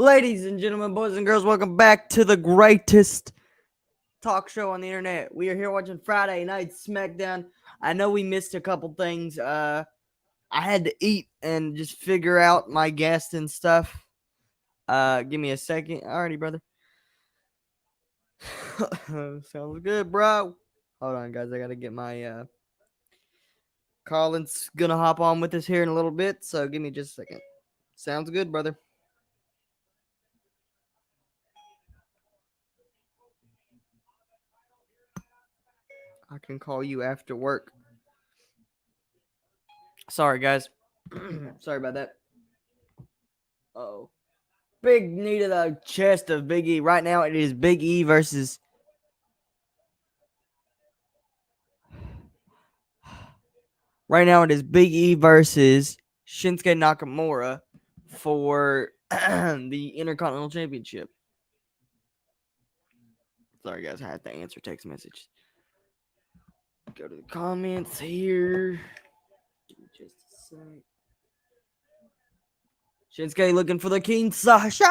Ladies and gentlemen, boys and girls, welcome back to the greatest talk show on the internet. We are here watching Friday Night Smackdown. I know we missed a couple things. I had to eat and just figure out my guest and stuff. Give me a second. Alrighty, brother. Sounds good, bro. Hold on, guys. I gotta get my Colin's gonna hop on with us here in a little bit, so give me just a second. Sounds good, brother. I can call you after work. Sorry, guys. Sorry about that. Oh. Big knee to the chest of Big E. Right now, it is Big E versus. Right now, it is Big E versus Shinsuke Nakamura for the Intercontinental Championship. Sorry, guys. I had to answer text message. Go to the comments here. Give me just a sec. Shinsuke looking for the King Sasha.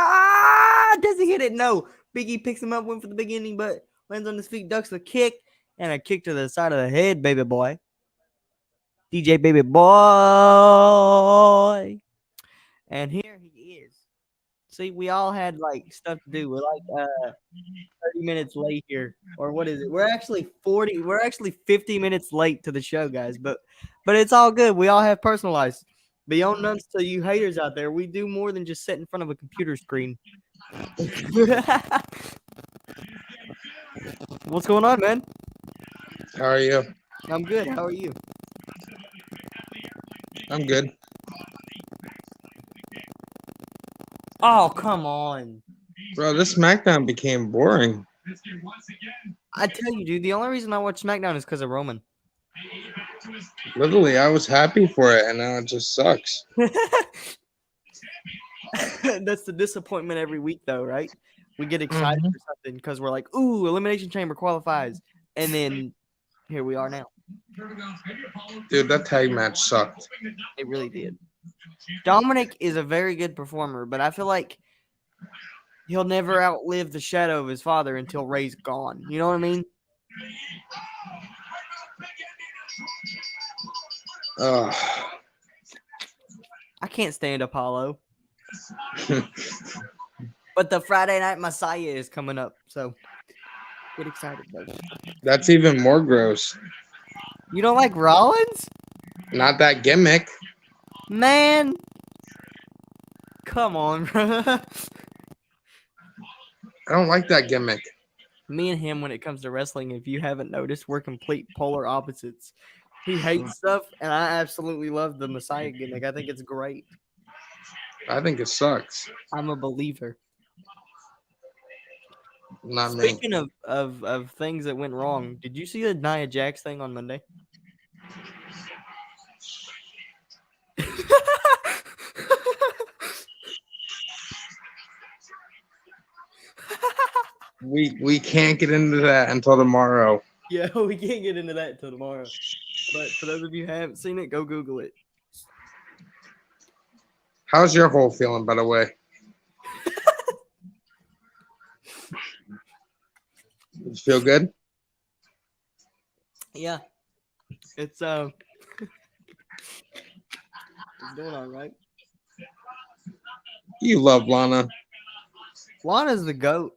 Does he hit it? No. Big E picks him up, went for the beginning, but lands on his feet, ducks the kick, and a kick to the side of the head, baby boy. DJ baby boy. And here he is. See, we all had like stuff to do. We're like 30 minutes late here. Or what is it? We're actually 50 minutes late to the show, guys. But it's all good. We all have personal lives. Beyond nuns to you haters out there, we do more than just sit in front of a computer screen. What's going on, man? How are you? I'm good. How are you? I'm good. Oh, come on. Bro, this SmackDown became boring. I tell you, dude, the only reason I watch SmackDown is because of Roman. Literally, I was happy for it, and now it just sucks. That's the disappointment every week, though, right? We get excited for something because we're like, ooh, Elimination Chamber qualifies. And then here we are now. Dude, that tag match sucked. It really did. Dominic is a very good performer, but I feel like he'll never outlive the shadow of his father until Ray's gone. You know what I mean? I can't stand Apollo. But the Friday Night Messiah is coming up, so get excited, folks. That's even more gross. You don't like Rollins? Not that gimmick. Man. Come on, bro. I don't like that gimmick. Me and him, when it comes to wrestling, if you haven't noticed, we're complete polar opposites. He hates stuff, and I absolutely love the Messiah gimmick. I think it's great. I think it sucks. I'm a believer. Not me. Speaking of things that went wrong, did you see the Nia Jax thing on Monday? We can't get into that until tomorrow. Yeah, we can't get into that until tomorrow. But for those of you who haven't seen it, go Google it. How's your hole feeling, by the way? You feel good? Yeah. It's it's doing all right. You love Lana. Lana's the GOAT.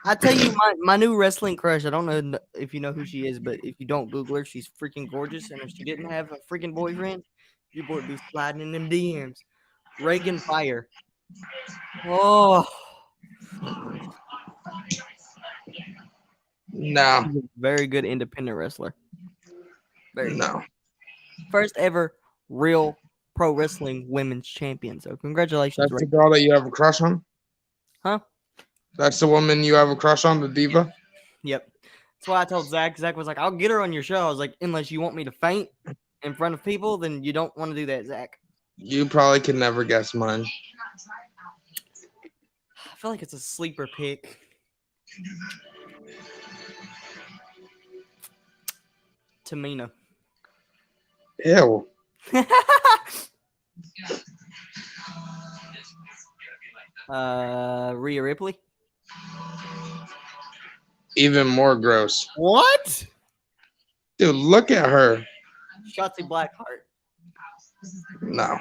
I tell you, my new wrestling crush, I don't know if you know who she is, but if you don't Google her, she's freaking gorgeous. And if she didn't have a freaking boyfriend, you would be sliding in them DMs. Reagan Fire. Oh. No. Very good independent wrestler. Very good. No. First ever real pro wrestling women's champion. So congratulations. That's the girl that you have a crush on? Huh? That's the woman you have a crush on, the diva? Yep. That's why I told Zach. Zach was like, I'll get her on your show. I was like, unless you want me to faint in front of people, then you don't want to do that, Zach. You probably could never guess mine. I feel like it's a sleeper pick. Tamina. Ew. Rhea Ripley. Even more gross. What? Dude, look at her. Shotzi Blackheart. No.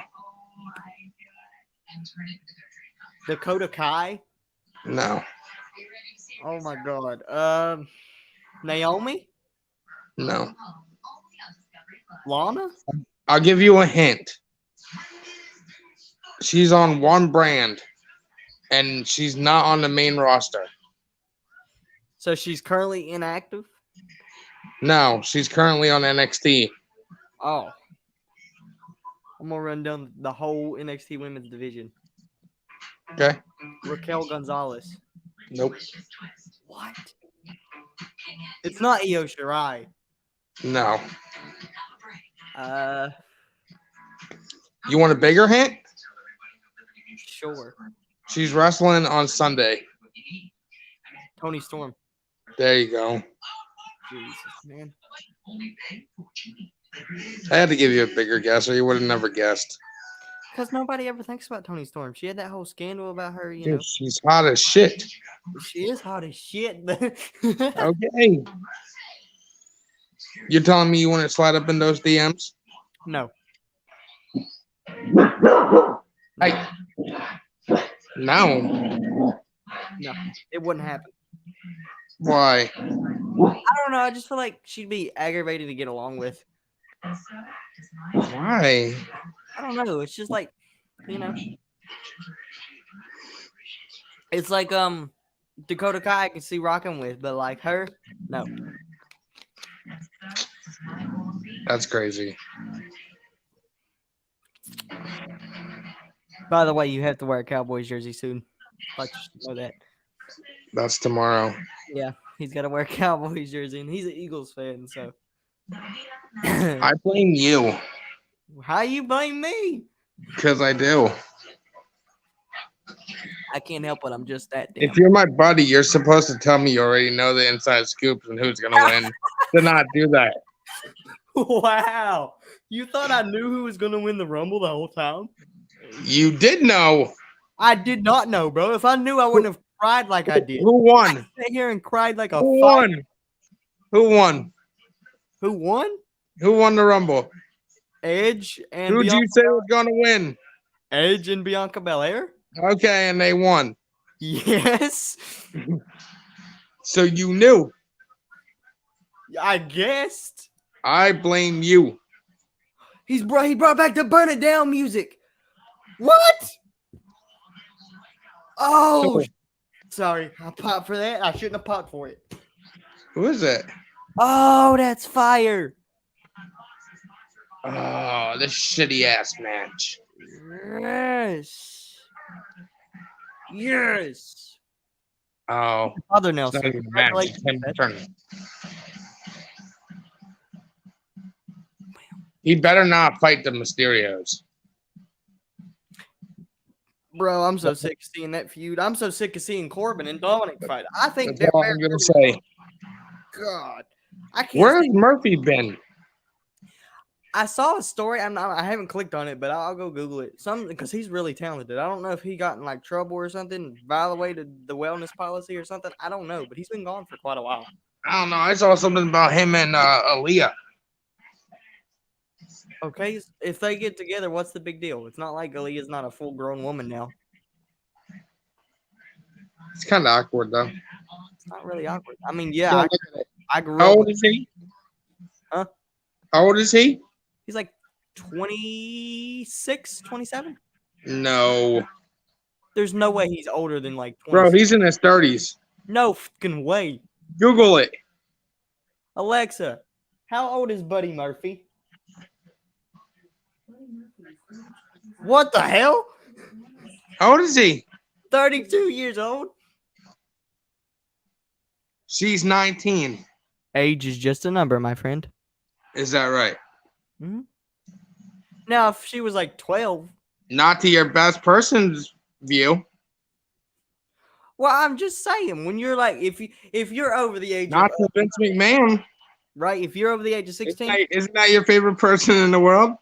Dakota Kai. No. Oh my god. Naomi. No. Lana. I'll give you a hint. She's on one brand, and she's not on the main roster. So she's currently inactive. No, she's currently on NXT. Oh. I'm gonna run down the whole NXT women's division. Okay. Raquel Gonzalez. Nope. What? It's not Io Shirai. No. You want a bigger hint? Sure. She's wrestling on Sunday. Tony Storm. There you go. Jesus, man. I had to give you a bigger guess, or you would have never guessed. Because nobody ever thinks about Tony Storm. She had that whole scandal about her, you Dude, know. she's hot as shit. She is hot as shit. Okay. You're telling me you want to slide up in those DMs? No. Hey. No. No. It wouldn't happen. Why? I don't know. I just feel like she'd be aggravating to get along with. Why? I don't know. It's just like, you know. It's like Dakota Kai I can see rocking with, but like her, no. That's crazy. By the way, you have to wear a Cowboys jersey soon. Let you know that. That's tomorrow. Yeah, he's got to wear a Cowboys jersey, and he's an Eagles fan, so. I blame you. How you blame me? Because I do. I can't help it. I'm just that damn. If you're my buddy, you're supposed to tell me you already know the inside scoops and who's going to win. To not do that. Wow. You thought I knew who was going to win the Rumble the whole time? You did know. I did not know, bro. If I knew, I wouldn't have cried like I did. Who won? I sat here and cried like a Who fight. won? Who won? Who won? Who won the Rumble? Edge and Who'd Bianca you say was going to win? Edge and Bianca Belair? Okay, and they won. Yes. So you knew. I guessed. I blame you. He brought back the Burn It Down music. What? Oh, sorry. I popped for that. I shouldn't have popped for it. Who is it? Oh, that's fire. Oh, this shitty ass match. Yes. Yes. Oh, Other it's not Nelson. even a match. It's him turning. He better not fight the Mysterios. Bro, I'm so sick of seeing that feud. I'm so sick of seeing Corbin and Dominic fight. I think That's all I'm gonna say. God, I can't. Where's Murphy been? I saw a story. I haven't clicked on it, but I'll go Google it. Because he's really talented. I don't know if he got in like trouble or something, violated the wellness policy or something. I don't know, but he's been gone for quite a while. I don't know. I saw something about him and Aaliyah. Okay, if they get together, what's the big deal? It's not like Aaliyah's not a full-grown woman now. It's kind of awkward though. It's not really awkward. I mean, yeah, I grew How up. old is he? Huh? How old is he? He's like 26, 27. No. There's no way he's older than like 20. Bro, he's in his 30s. No fucking way. Google it. Alexa, how old is Buddy Murphy? What the hell? How old is he? 32 years old. She's 19. Age is just a number, my friend. Is that right? Mm-hmm. Now, if she was like 12. Not to your best person's view. Well, I'm just saying, when you're like, if you're over the age Not of, to Vince McMahon. right? If you're over the age of 16, Isn't that your favorite person in the world?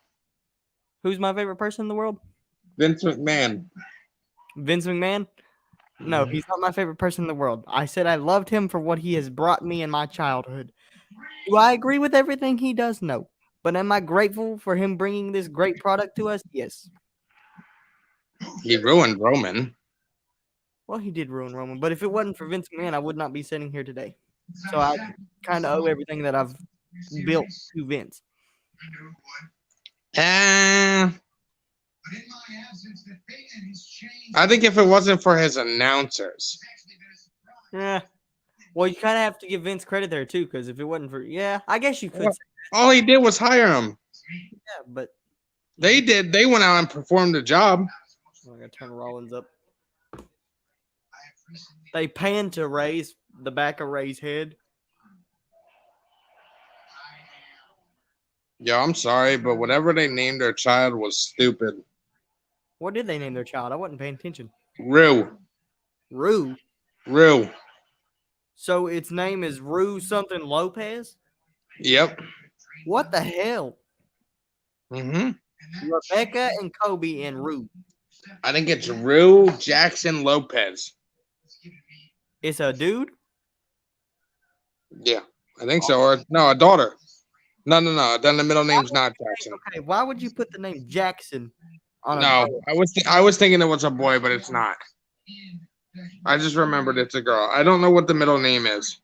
who's my favorite person in the world? Vince McMahon. Vince McMahon? No, he's not my favorite person in the world. I said I loved him for what he has brought me in my childhood. Do I agree with everything he does? No. But am I grateful for him bringing this great product to us? Yes. He ruined Roman. Well, he did ruin Roman, but if it wasn't for Vince McMahon, I would not be sitting here today. So I kind of owe everything that I've built to Vince. I think if it wasn't for his announcers. Yeah. Well, you kind of have to give Vince credit there too, because if it wasn't for, I guess you could. All he did was hire him. Yeah, but they did. They went out and performed the job. I'm gonna turn Rollins up. They panned to Ray's the back of Ray's head. Yeah, I'm sorry, but whatever they named their child was stupid. What did they name their child? I wasn't paying attention. Rue. Rue. Rue. So its name is Rue something Lopez? Yep. What the hell? Mm-hmm. Rebecca and Kobe and Rue. I think it's Rue Jackson Lopez. It's a dude? Yeah, I think so. Or no, a daughter. No. Then the middle name's not Jackson. Okay, why would you put the name Jackson on No, I was thinking it was a boy, but it's not. I just remembered it's a girl. I don't know what the middle name is.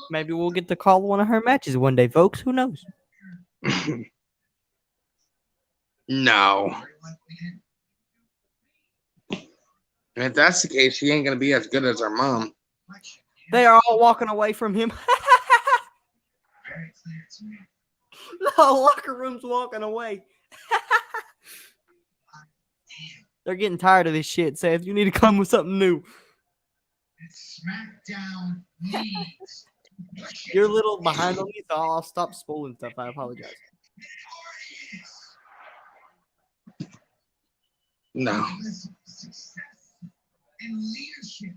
Maybe we'll get to call one of her matches one day, folks. Who knows? No. And if that's the case, she ain't gonna be as good as her mom. They are all walking away from him. The whole locker room's walking away. They're getting tired of this shit, Seth. You need to come with something new. SmackDown needs. You're a little behind on me, so I'll stop spoiling stuff. I apologize. No. And leadership.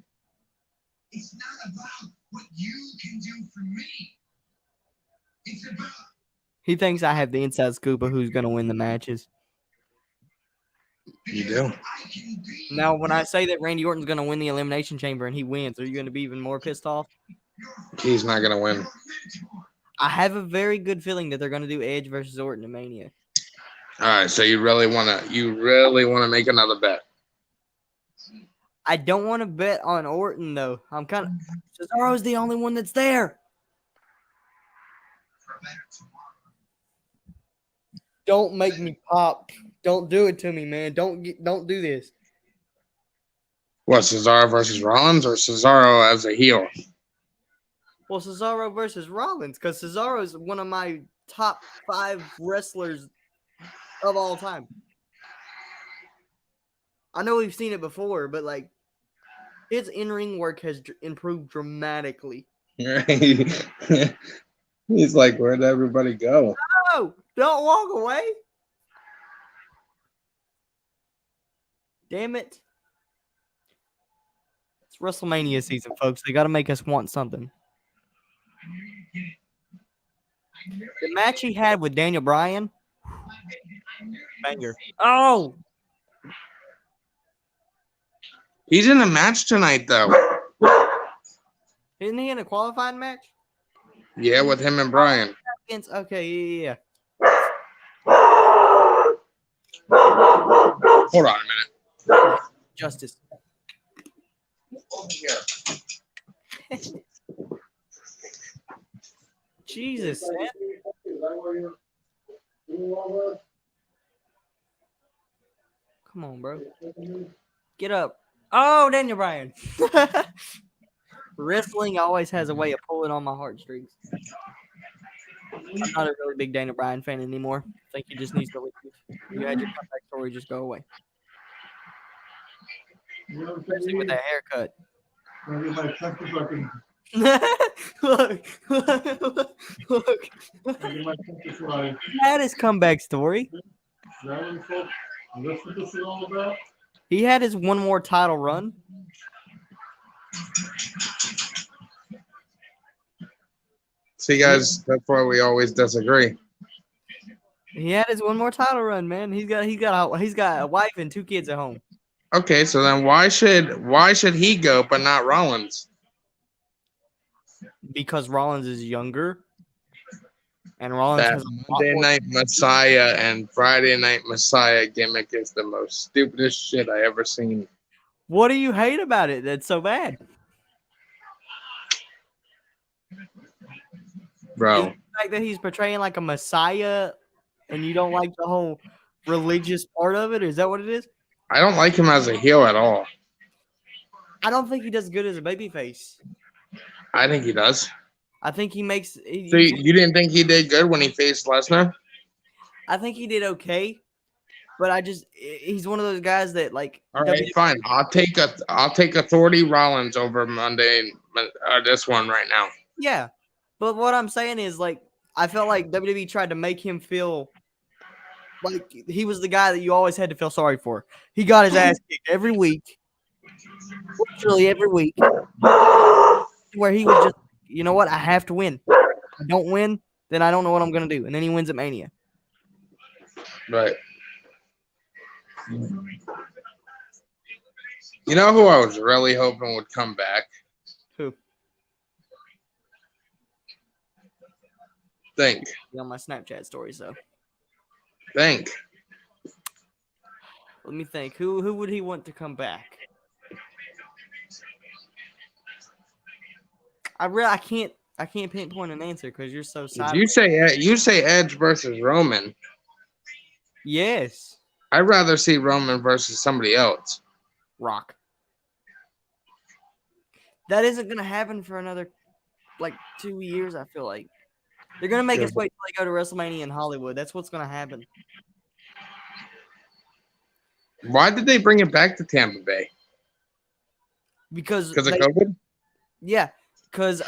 It's not about what you can do for me. It's about. He thinks I have the inside scoop of who's going to win the matches. You do. Now, when I say that Randy Orton's going to win the Elimination Chamber and he wins, are you going to be even more pissed off? He's not going to win. I have a very good feeling that they're going to do Edge versus Orton in Mania. All right, so you really want to make another bet? I don't want to bet on Orton though. I'm kind of Cesaro's the only one that's there. Don't make me pop. Don't do it to me, man. Don't do this. What, Cesaro versus Rollins or Cesaro as a heel? Well, Cesaro versus Rollins, because Cesaro is one of my top 5 wrestlers of all time. I know we've seen it before, but like his in-ring work has improved dramatically. He's like, where'd everybody go? No, don't walk away. Damn it. It's WrestleMania season, folks. They got to make us want something. The match he had with Daniel Bryan. Banger. Oh! He's in a match tonight, though. Isn't he in a qualifying match? Yeah, with him and Bryan. Okay, yeah. Hold on a minute. Justice. Jesus, Sam. Come on, bro. Get up. Oh, Daniel Bryan. Wrestling always has a way of pulling on my heartstrings. I'm not a really big Daniel Bryan fan anymore. I think he just needs to leave. You had your comeback story, just go away. Especially with that haircut. Look. He had his comeback story. He had his one more title run. See, guys, that's why we always disagree. He had his one more title run, man. He's got a wife and 2 kids at home. Okay, so then why should he go but not Rollins? Because Rollins is younger, and Rollins That has a lot Monday more- Night Messiah and Friday Night Messiah gimmick is the most stupidest shit I ever seen. What do you hate about it that's so bad? Bro, The fact that he's portraying like a messiah, and you don't like the whole religious part of it? Is that what it is? I don't like him as a heel at all. I don't think he does good as a babyface. I think he does. I think he makes. So you didn't think he did good when he faced Lesnar? I think he did okay, but he's one of those guys that like. All right, fine. I'll take Authority Rollins over Monday. This one right now. Yeah, but what I'm saying is like I felt like WWE tried to make him feel like he was the guy that you always had to feel sorry for. He got his ass kicked every week, literally every week, where he was just, you know what, I have to win. If I don't win, then I don't know what I'm gonna do. And then he wins at Mania. Right. You know who I was really hoping would come back? Who? Think. On my Snapchat stories though. Think. Let me think. Who would he want to come back? I can't pinpoint an answer because you're so silent. You say Edge versus Roman. Yes. I'd rather see Roman versus somebody else. Rock. That isn't gonna happen for another like 2 years, I feel like. They're gonna make us wait till they go to WrestleMania in Hollywood. That's what's gonna happen. Why did they bring it back to Tampa Bay? Because of COVID? Yeah. Because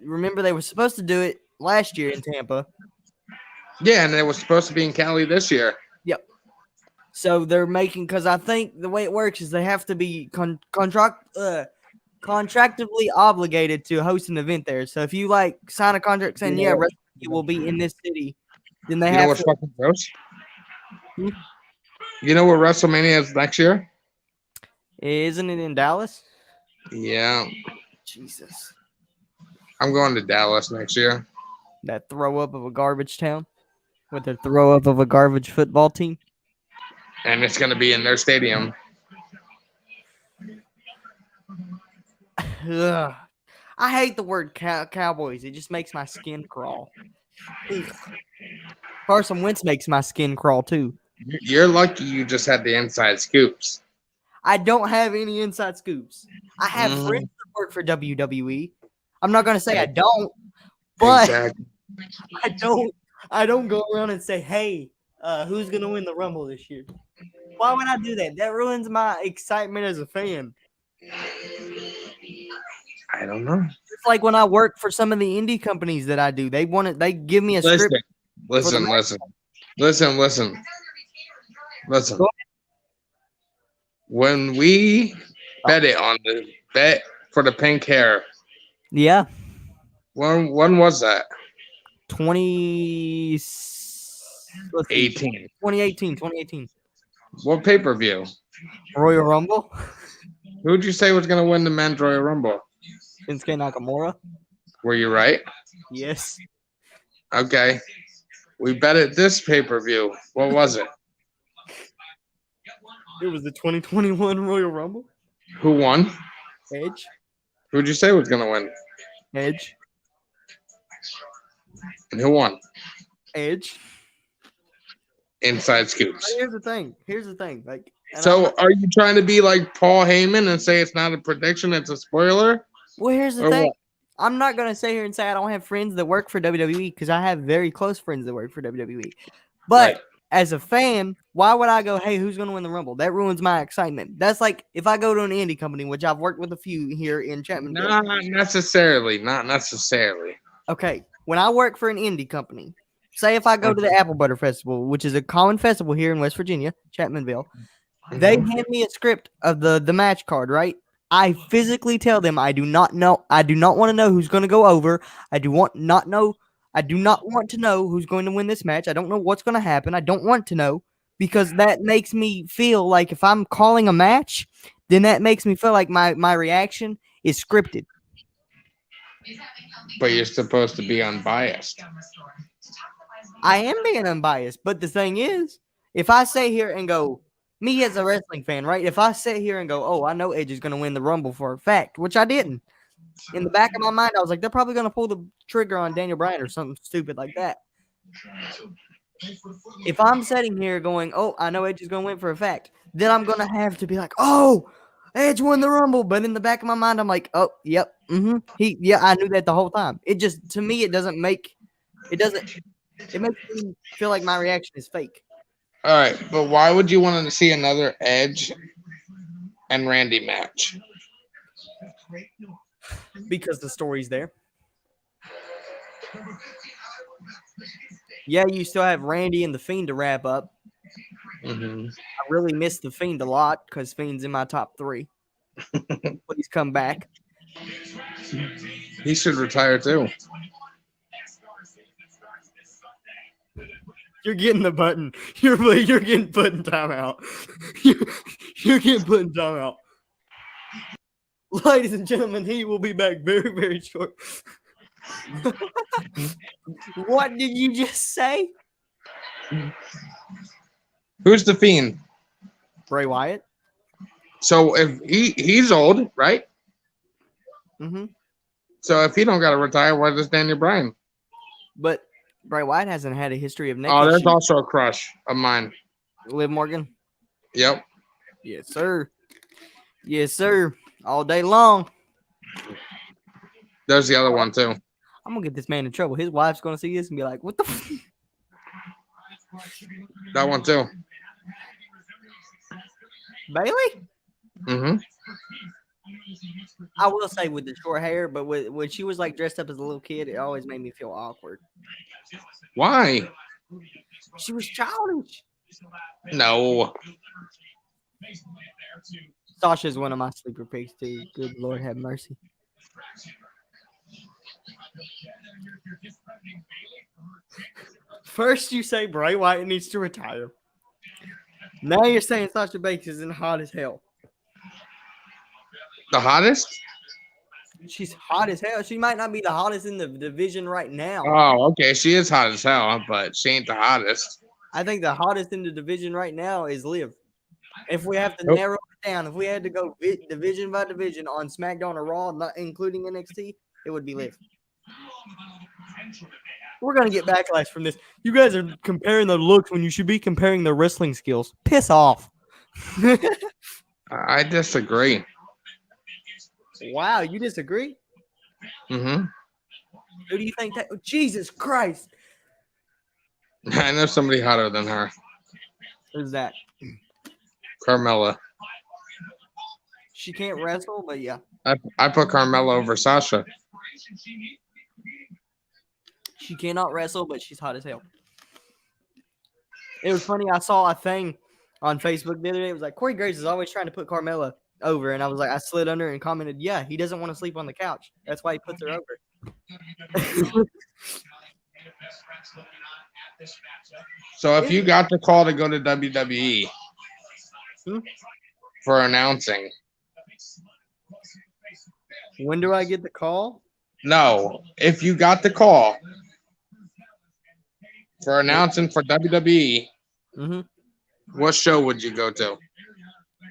remember they were supposed to do it last year in Tampa. Yeah, and it was supposed to be in Cali this year. Yep. So they're making, because I think the way it works is they have to be contractually obligated to host an event there. So if you like sign a contract saying, yeah, WrestleMania will be in this city, then they You know have what's to. fucking gross? Hmm? You know where WrestleMania is next year? Isn't it in Dallas? Yeah. Jesus. I'm going to Dallas next year. That throw up of a garbage town with their throw up of a garbage football team. And it's going to be in their stadium. Ugh. I hate the word Cowboys. It just makes my skin crawl. Ugh. Carson Wentz makes my skin crawl too. You're lucky you just had the inside scoops. I don't have any inside scoops. I have friends that work for WWE. I'm not gonna say I don't, but Exactly. I don't go around and say, hey, who's gonna win the Rumble this year? Why would I do that? That ruins my excitement as a fan. I don't know. It's like when I work for some of the indie companies that I do. They give me a script. Listen. When we bet it on the bet for the pink hair, Yeah. when was that? 2018. What pay-per-view? Royal Rumble. Who'd you say was going to win the men's Royal Rumble? Shinsuke Nakamura. Were you right? Yes. Okay. We bet it this pay-per-view. What was it? It was the 2021 Royal Rumble. Who won? Edge. Who'd you say was going to win? Edge. And who won? Edge. Inside scoops. Here's the thing. Like, so are you trying to be like Paul Heyman and say it's not a prediction, it's a spoiler? Well, here's the Or thing. what? I'm not going to sit here and say I don't have friends that work for WWE because I have very close friends that work for WWE. But Right. as a fan, why would I go, hey, who's going to win the Rumble? That ruins my excitement. That's like if I go to an indie company, which I've worked with a few here in Chapman. No, not necessarily. Not necessarily. Okay. When I work for an indie company, say if I go to the Apple Butter Festival, which is a common festival here in West Virginia, Chapmanville, they hand me a script of the match card, right? I physically tell them I do not want to know who's going to go over. I I do not want to know who's going to win this match. I don't know what's going to happen. I don't want to know because that makes me feel like if I'm calling a match, then that makes me feel like my reaction is scripted. But you're supposed to be unbiased. I am being unbiased, but the thing is, if I sit here and go, me as a wrestling fan, right? If I sit here and go, oh, I know Edge is going to win the Rumble for a fact, which I didn't. In the back of my mind, I was like, they're probably going to pull the trigger on Daniel Bryan or something stupid like that. If I'm sitting here going, oh, I know Edge is going to win for a fact, then I'm going to have to be like, oh, Edge won the Rumble. But in the back of my mind, I'm like, oh, yep. Yeah, I knew that the whole time. It just, to me, it makes me feel like my reaction is fake. All right, but why would you want to see another Edge and Randy match? Because the story's there. Yeah, you still have Randy and The Fiend to wrap up. Mm-hmm. I really miss The Fiend a lot because Fiend's in my top 3. Please come back. He should retire too. You're getting the button. You're getting put in timeout. You're getting put in timeout. Ladies and gentlemen, he will be back very, very short. What did you just say? Who's the Fiend? Bray Wyatt. So if he's old, right? Mm-hmm. So if he don't got to retire, why does Daniel Bryan? But Bray Wyatt hasn't had a history of neck Oh, there's issues. also a crush of mine. Liv Morgan. Yep. Yes, sir. Yes, sir. All day long. There's the other one too. I'm gonna get this man in trouble. His wife's gonna see this and be like, "What the?" That one too. Bailey? Mm-hmm. I will say with the short hair, but when she was like dressed up as a little kid, it always made me feel awkward. Why? She was childish. No. Sasha's one of my sleeper picks too. Good Lord have mercy. First you say Bray Wyatt needs to retire. Now you're saying Sasha Banks isn't hot as hell. The hottest? She's hot as hell. She might not be the hottest in the division right now. Oh, okay. She is hot as hell, but she ain't the hottest. I think the hottest in the division right now is Liv. If we have to Nope. narrow it down, if we had to go division by division on SmackDown or Raw, not including NXT, it would be Liv. We're going to get backlash from this. You guys are comparing the looks when you should be comparing the wrestling skills. Piss off. I disagree. Wow, you disagree? Mm-hmm. Who do you think that? Jesus Christ. I know somebody hotter than her. Who's that? Carmella. She can't wrestle, but yeah. I put Carmella over Sasha. She cannot wrestle, but she's hot as hell. It was funny. I saw a thing on Facebook the other day. It was like, Corey Graves is always trying to put Carmella over. And I was like, I slid under and commented, yeah, he doesn't want to sleep on the couch. That's why he puts her over. So if you got the call to go to WWE for announcing. When do I get the call? No, if you got the call for announcing for WWE, what show would you go to?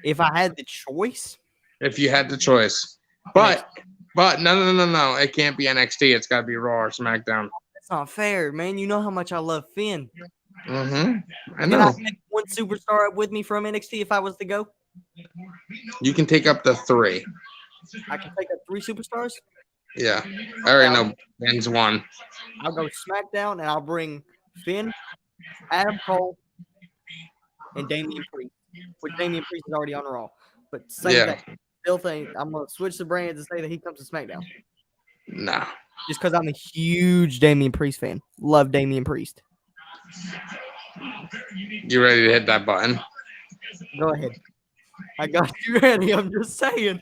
If I had the choice? If you had the choice. But no. It can't be NXT. It's got to be Raw or SmackDown. That's not fair, man. You know how much I love Finn. I Can know. I take one superstar up with me from NXT if I was to go? You can take up to 3. I can take up 3 superstars? Yeah. I already know Ben's one. I'll go SmackDown and I'll bring Finn, Adam Cole, and Damian Priest. Which Damian Priest is already on Raw. But same thing. Still think I'm going to switch the brands and say that he comes to SmackDown. No. Just because I'm a huge Damian Priest fan. Love Damian Priest. You ready to hit that button? Go ahead. I got you ready. I'm just saying.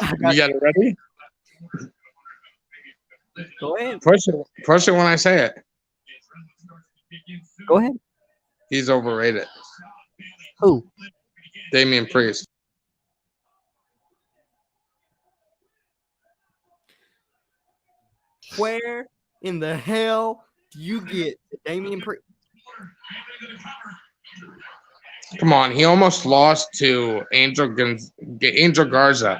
You got it ready? Go ahead. Push it when I say it. Go ahead. He's overrated. Who? Damian Priest. Where in the hell do you get Damian Priest? Come on, he almost lost to Angel Garza.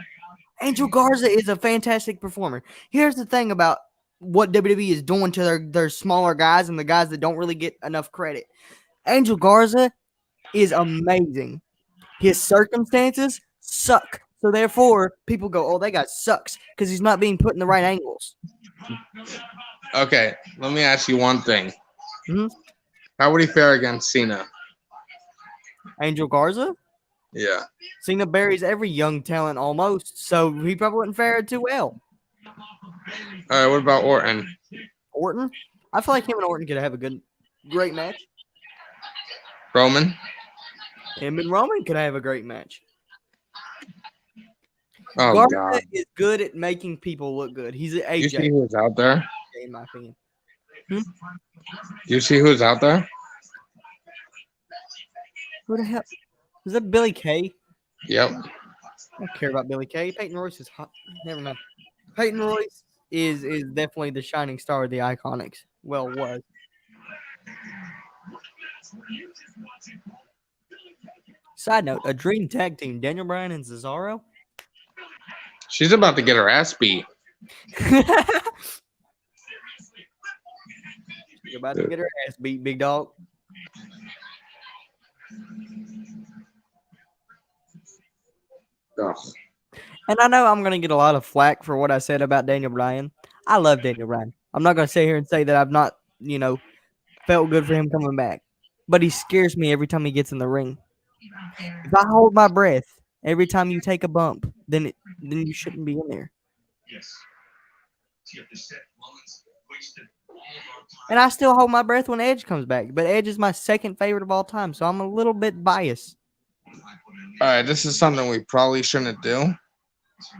Angel Garza is a fantastic performer. Here's the thing about what WWE is doing to their smaller guys and the guys that don't really get enough credit. Angel Garza is amazing. His circumstances suck. So therefore, people go, oh, that guy sucks because he's not being put in the right angles. Okay, let me ask you one thing. Mhm. How would he fare against Cena? Angel Garza? Yeah. Cena buries every young talent almost, so he probably wouldn't fare too well. All right, what about Orton? Orton? I feel like him and Orton could have a great match. Roman? Him and Roman could have a great match. Oh, Garza God. is good at making people look good. He's an You see AJ, who's out there? in my opinion. You see who's out there? Who the hell? Is that Billy Kay? Yep. I don't care about Billy Kay. Peyton Royce is hot. Never mind. Peyton Royce is definitely the shining star of the Iconics. Well, was. Side note, a dream tag team, Daniel Bryan and Cesaro. She's about to get her ass beat. You're about to get her ass beat, big dog. Ugh. And I know I'm going to get a lot of flack for what I said about Daniel Bryan. I love Daniel Bryan. I'm not going to sit here and say that I've not, felt good for him coming back. But he scares me every time he gets in the ring. If I hold my breath every time you take a bump, then you shouldn't be in there. And I still hold my breath when Edge comes back. But Edge is my second favorite of all time, so I'm a little bit biased. All right, this is something we probably shouldn't do.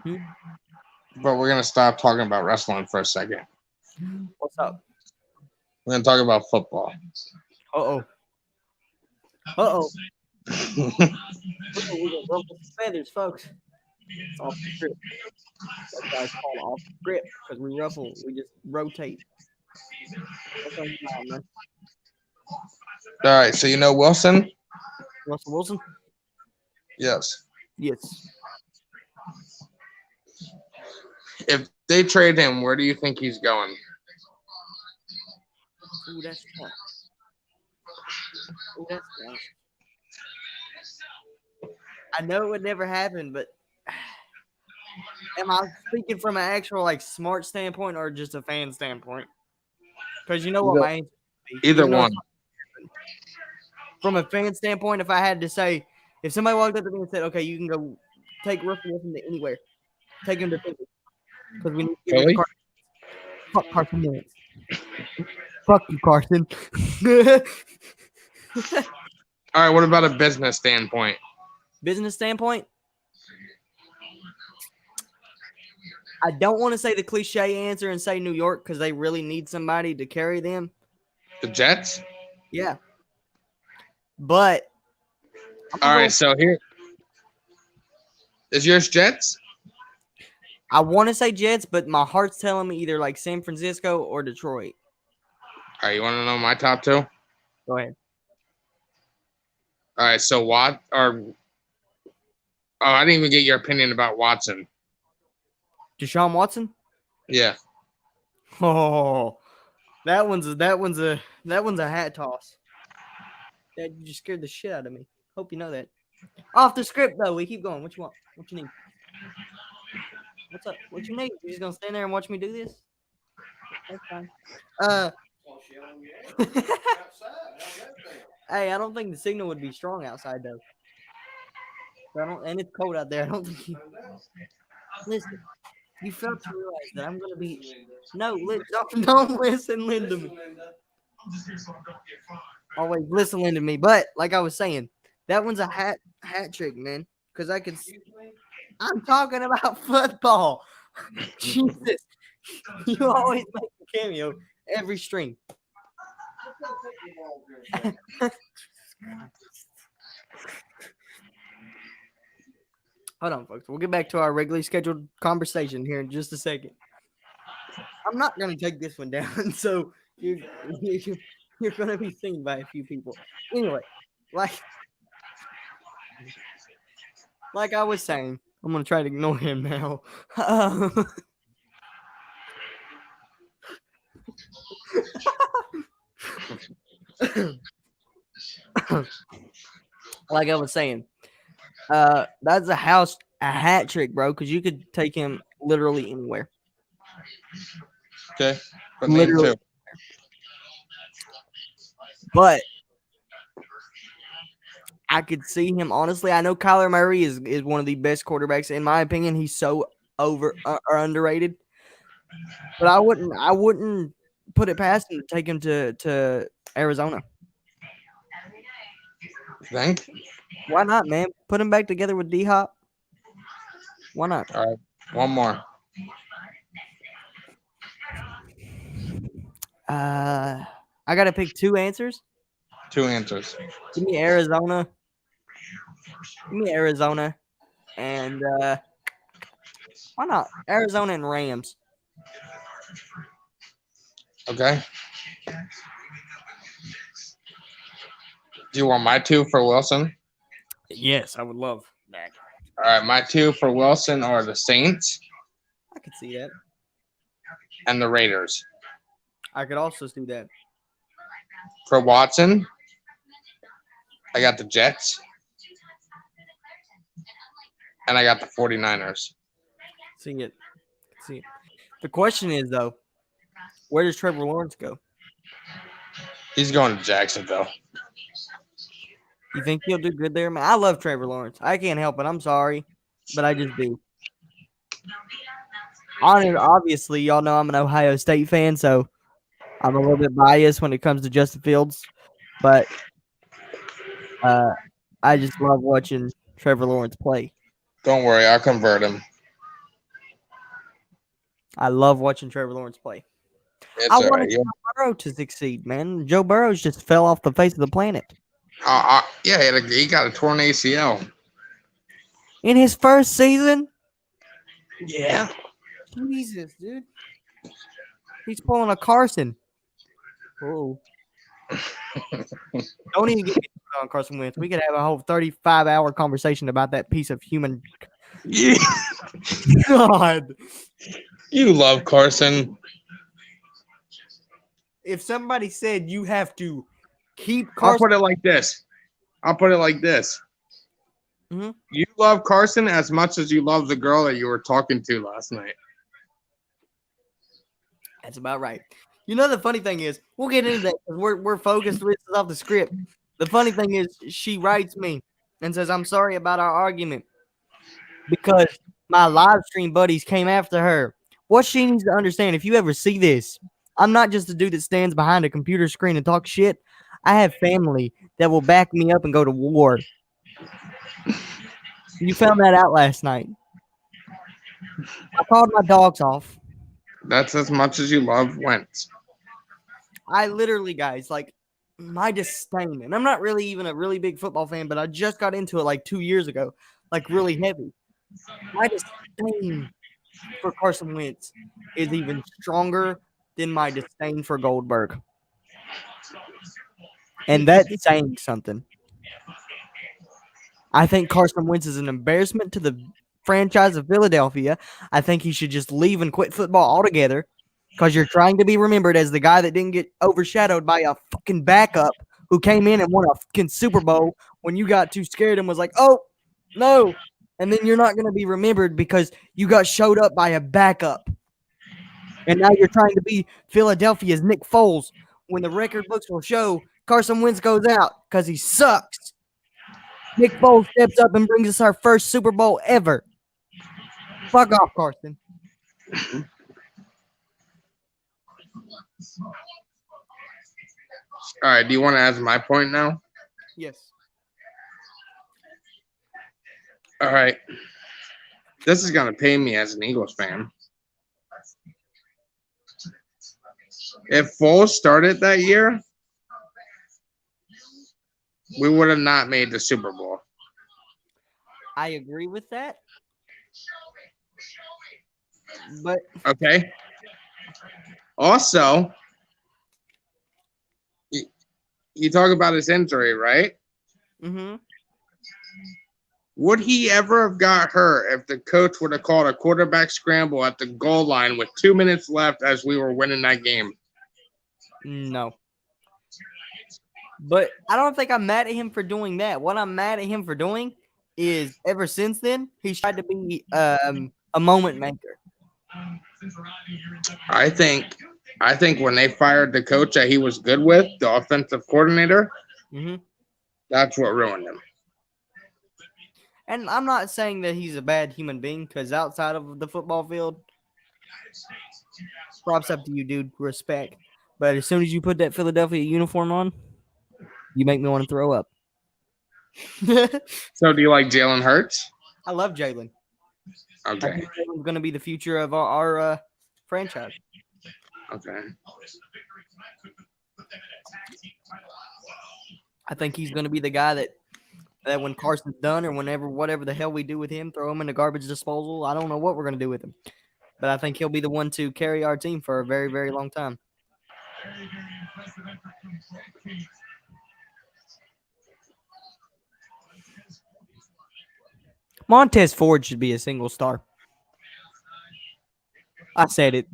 Hmm? But we're going to stop talking about wrestling for a second. What's up? We're going to talk about football. Uh-oh. Uh-oh. We're gonna ruffle some feathers, folks. It's off the script. That's why it's called off the script, because we ruffle. We just rotate. What's on your mind, man? All right, so you know Wilson? Russell Wilson? Yes. Yes. If they trade him, where do you think he's going? Ooh, that's tough. Ooh, that's tough. I know it would never happen, but am I speaking from an actual smart standpoint or just a fan standpoint? Because you know what my answer would be. Either one. From a fan standpoint, if I had to say, if somebody walked up to me and said, "Okay, you can go take Russell Wilson to anywhere, take him to Philly, because we need to get rid of fuck Carson Wentz. Fuck you, Carson." All right, what about a business standpoint? Business standpoint, I don't want to say the cliche answer and say New York because they really need somebody to carry them. The Jets? Yeah. But all right, so here is yours Jets? I want to say Jets, but my heart's telling me either San Francisco or Detroit. All right, you want to know my top two? Go ahead. All right, so I didn't even get your opinion about Watson. Deshaun Watson? Yeah. Oh, that one's a hat toss. Dad, you just scared the shit out of me. Hope you know that. Off the script though, we keep going. What you want? What you need? What's up? What you need? You just gonna stand there and watch me do this? That's fine. Hey, I don't think the signal would be strong outside though. And it's cold out there. I don't think you listen. You failed to realize that I'm gonna be don't listen to me. Always listen to me. But like I was saying, that one's a hat trick, man. Because I'm talking about football. Jesus. You always make a cameo every stream. Hold on, folks. We'll get back to our regularly scheduled conversation here in just a second. I'm not gonna take this one down, so you're, you're gonna be seen by a few people. Anyway, like like I was saying, I'm gonna try to ignore him now. Like I was saying, that's a hat trick, bro. Because you could take him literally anywhere. Okay. But name Literally. two. But I could see him honestly. I know Kyler Murray is one of the best quarterbacks in my opinion. He's so over or underrated. But I wouldn't put it past him to take him to Arizona. Think? Why not, man? Put him back together with D Hop. Why not? All right. One more. I gotta pick two answers. Two answers. Give me Arizona. Give me Arizona. And why not? Arizona and Rams. Okay. Do you want my two for Wilson? Yes, I would love that. All right. My two for Wilson are the Saints I could see that. and the Raiders. I could also see that. For Watson, I got the Jets. And I got the 49ers. See it. See it. The question is though, where does Trevor Lawrence go? He's going to Jacksonville. You think he'll do good there, man? I love Trevor Lawrence. I can't help it. I'm sorry, but I just do. Obviously, y'all know I'm an Ohio State fan, so I'm a little bit biased when it comes to Justin Fields, but I just love watching Trevor Lawrence play. Don't worry, I'll convert him. I love watching Trevor Lawrence play. It's I all wanted right. Joe Burrow to succeed, man. Joe Burrow just fell off the face of the planet. Yeah, he got a torn ACL. In his first season? Yeah. Jesus, dude. He's pulling a Carson. Oh. Don't even get me started on Carson Wentz. We could have a whole 35-hour conversation about that piece of human. Yeah. God. You love Carson. If somebody said you have to keep I'll Carson. put it like this. Mhm. You love Carson as much as you love the girl that you were talking to last night. That's about right. You know, the funny thing is, we'll get into that because we're focused. This is off the script. The funny thing is, she writes me and says, I'm sorry about our argument because my live stream buddies came after her. What she needs to understand, if you ever see this, I'm not just a dude that stands behind a computer screen and talks shit. I have family that will back me up and go to war. You found that out last night. I called my dogs off. That's as much as you love Wentz. I literally, guys, like my disdain, and I'm not really even a really big football fan, but I just got into it like 2 years ago, like really heavy. My disdain for Carson Wentz is even stronger than my disdain for Goldberg. And that's saying something. I think Carson Wentz is an embarrassment to the franchise of Philadelphia. I think he should just leave and quit football altogether because you're trying to be remembered as the guy that didn't get overshadowed by a fucking backup who came in and won a fucking Super Bowl when you got too scared and was like, oh, no. And then you're not going to be remembered because you got showed up by a backup. And now you're trying to be Philadelphia's Nick Foles when the record books will show Carson Wentz goes out because he sucks. Nick Foles steps up and brings us our first Super Bowl ever. Fuck off, Carson. All right, do you want to ask my point now? Yes. All right. This is going to pay me as an Eagles fan. If Foles started that year, we would have not made the Super Bowl. I agree with that. But Okay. Also, you talk about his injury, right? mm-hmm. Would he ever have got hurt if the coach would have called a quarterback scramble at the goal line with 2 minutes left as we were winning that game? No. But I don't think I'm mad at him for doing that. What I'm mad at him for doing is ever since then, he's tried to be a moment maker. I think when they fired the coach that he was good with, the offensive coordinator, Mm-hmm. that's what ruined him. And I'm not saying that he's a bad human being, because outside of the football field, props up to you, dude. Respect. But as soon as you put that Philadelphia uniform on, you make me want to throw up. So do you like Jalen Hurts? I love Jalen. I Okay. think Jalen's going to be the future of our franchise. Okay. I think he's going to be the guy that when Carson's done, or whatever the hell we do with him, throw him in the garbage disposal. I don't know what we're going to do with him. But I think he'll be the one to carry our team for a very, very long time. Montez Ford should be a single star. I said it.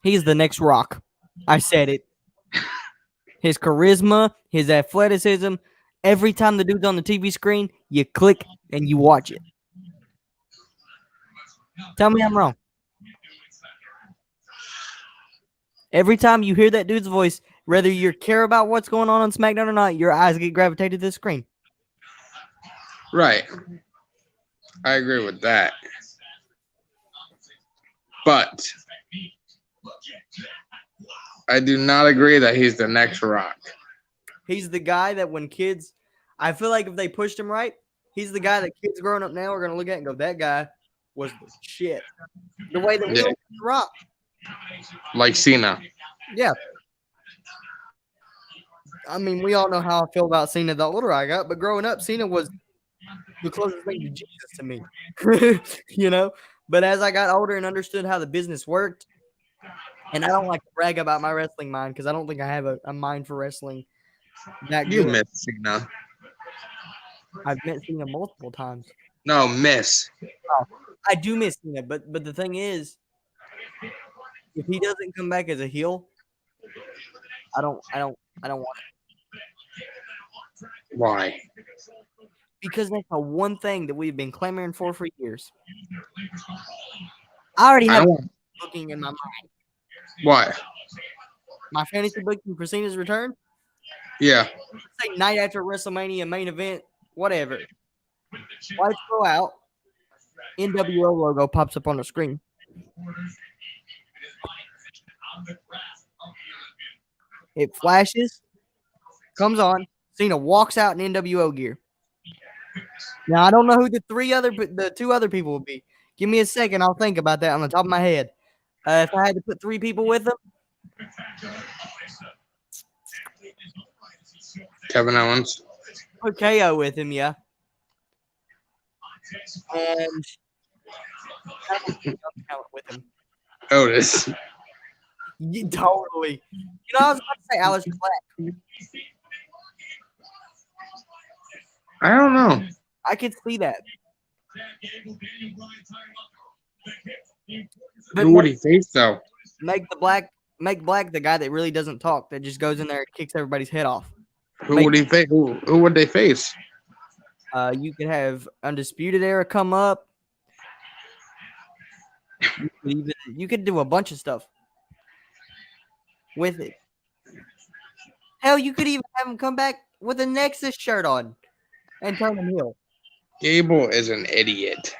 He's the next Rock. I said it. His charisma, his athleticism, every time the dude's on the TV screen, you click and you watch it. Tell me I'm wrong. Every time you hear that dude's voice, whether you care about what's going on SmackDown or not, your eyes get gravitated to the screen. Right. I agree with that. But I do not agree that he's the next Rock. He's the guy that when kids, I feel like if they pushed him right, he's the guy that kids growing up now are going to look at and go, that guy was the shit. The way that we look at The Rock. Like Cena. Yeah. I mean, we all know how I feel about Cena the older I got, but growing up, Cena was the closest thing to Jesus to me. You know? But as I got older and understood how the business worked, and I don't like to brag about my wrestling mind because I don't think I have a mind for wrestling that You good. miss Cena. I've met Cena multiple times. No, miss. Oh, I do miss Cena, but the thing is, if he doesn't come back as a heel, I don't want it. Why? Because that's the one thing that we've been clamoring for years. I already have booking in my mind. What? My fantasy booking for Cena's return? Yeah. Say night after WrestleMania, main event, whatever. Lights go out. NWO logo pops up on the screen. It flashes, comes on. Cena walks out in NWO gear. Now I don't know who the two other people would be. Give me a second, I'll think about that on the top of my head. If I had to put 3 people with them, Kevin Owens. put KO with him, yeah. And I don't think young talent with him. Otis. Yeah, totally. You know, I was about to say Alice Black. I don't know. I could see that. But Who would he face though? make Black the guy that really doesn't talk, that just goes in there and kicks everybody's head off. Who would he face? Who would they face? You could have Undisputed Era come up. You could do a bunch of stuff with it. Hell, you could even have him come back with a Nexus shirt on and turn him heel. Gable is an idiot.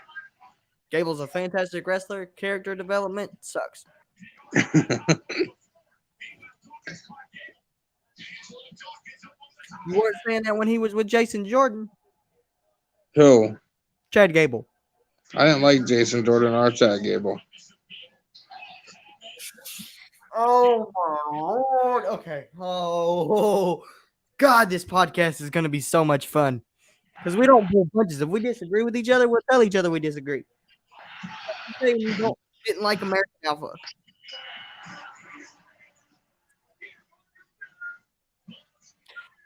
Gable's a fantastic wrestler. Character development sucks. You weren't saying that when he was with Jason Jordan. Who? Chad Gable. I didn't like Jason Jordan or Chad Gable. Oh my lord. Okay. Oh God, this podcast is gonna be so much fun. Because we don't pull punches. If we disagree with each other, we'll tell each other we disagree. You say we didn't like American Alpha.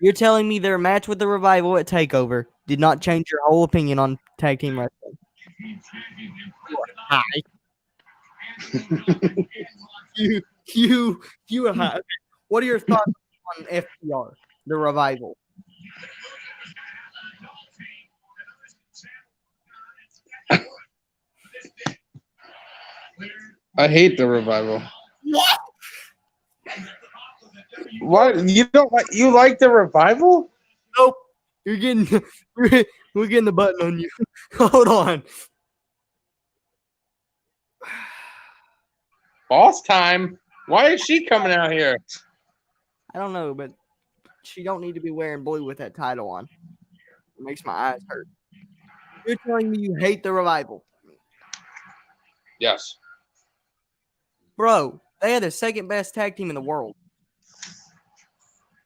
You're telling me their match with the Revival at TakeOver did not change your whole opinion on tag team wrestling? Hi. you are high. What are your thoughts on FTR, the Revival? I hate the Revival. What? What? You don't like? You like the Revival? Nope. You're getting we're getting the button on you. Hold on. Boss time. Why is she coming out here? I don't know, but she don't need to be wearing blue with that title on. It makes my eyes hurt. You're telling me you hate the Revival. Yes. Bro, they are the second best tag team in the world.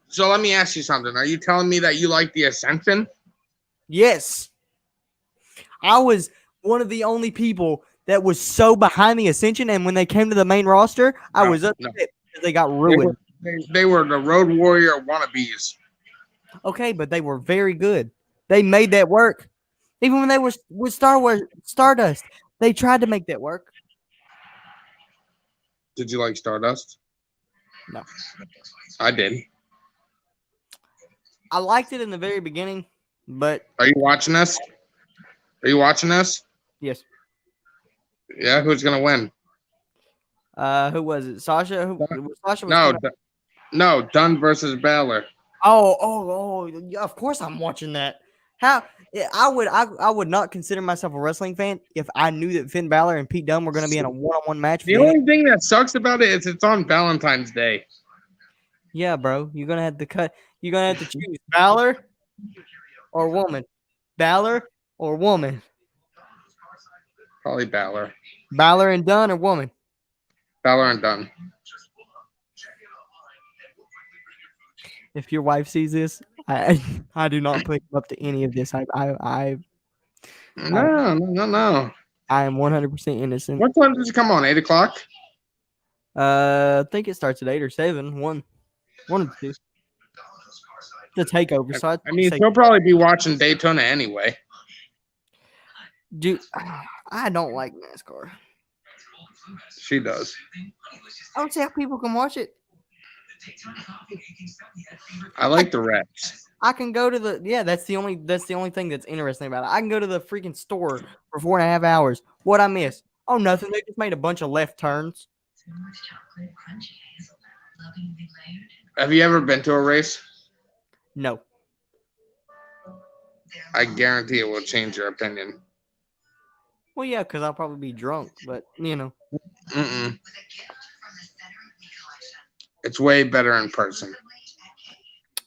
So let me ask you something. Are you telling me that you like the Ascension? Yes. I was one of the only people that was so behind the Ascension, and when they came to the main roster, I was upset because they got ruined. They were the Road Warrior wannabes. Okay, but they were very good. They made that work. Even when they were with Stardust, they tried to make that work. Did you like Stardust? No. I did. I liked it in the very beginning, but Are you watching us? Are you watching us? yes. Yeah, who's gonna win? Who was it? Sasha? Sasha was No, coming up. no, Dunn versus Balor. Oh! Yeah, of course I'm watching that. How? Yeah, I would not consider myself a wrestling fan if I knew that Finn Balor and Pete Dunne were going to be in a one-on-one match. The only thing that sucks about it is it's on Valentine's Day. Yeah, bro, you're gonna have to cut. You're gonna have to choose Balor or woman. Balor or woman. Probably Balor. Balor and Dunne or woman. Balor and Dunn. If your wife sees this, I do not put him up to any of this. No. I am 100% innocent. What time does it come on? 8 o'clock? I think it starts at 8 or 7. One of the two. The takeover. So I mean, he'll probably be watching Daytona anyway. Dude, I don't like NASCAR. She does. I don't see how people can watch it. I like the reps. I can go to the that's the only thing that's interesting about it. I can go to the freaking store for 4.5 hours. What I miss? Oh, nothing. They just made a bunch of left turns. Have you ever been to a race? No. I guarantee it will change your opinion. Well, yeah, because I'll probably be drunk, but you know. Mm-mm. It's way better in person.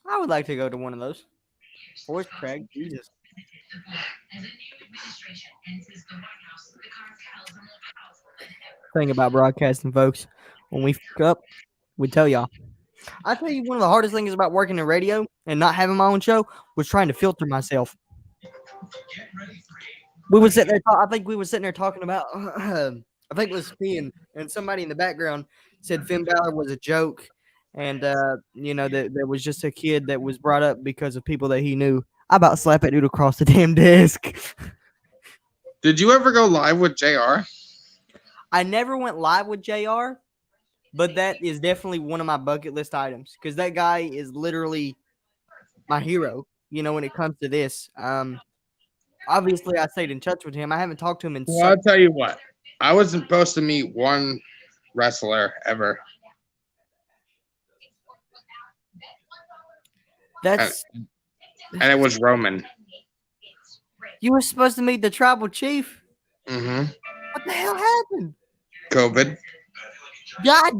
I would like to go to one of those. Voice crack, Jesus. Thing about broadcasting, folks, when we fuck up, we tell y'all. I tell you, one of the hardest things about working in radio and not having my own show was trying to filter myself. We would sit there. I think we were sitting there talking about. I think it was me and somebody in the background said Finn Balor was a joke, and you know that there was just a kid that was brought up because of people that he knew. I about slap that dude across the damn desk. Did you ever go live with JR? I never went live with JR, but that is definitely one of my bucket list items because that guy is literally my hero. You know, when it comes to this, obviously I stayed in touch with him. I haven't talked to him in. Well, I'll tell you what. I was supposed to meet one wrestler ever. And it was Roman. You were supposed to meet the tribal chief. Mm-hmm. What the hell happened? COVID. God.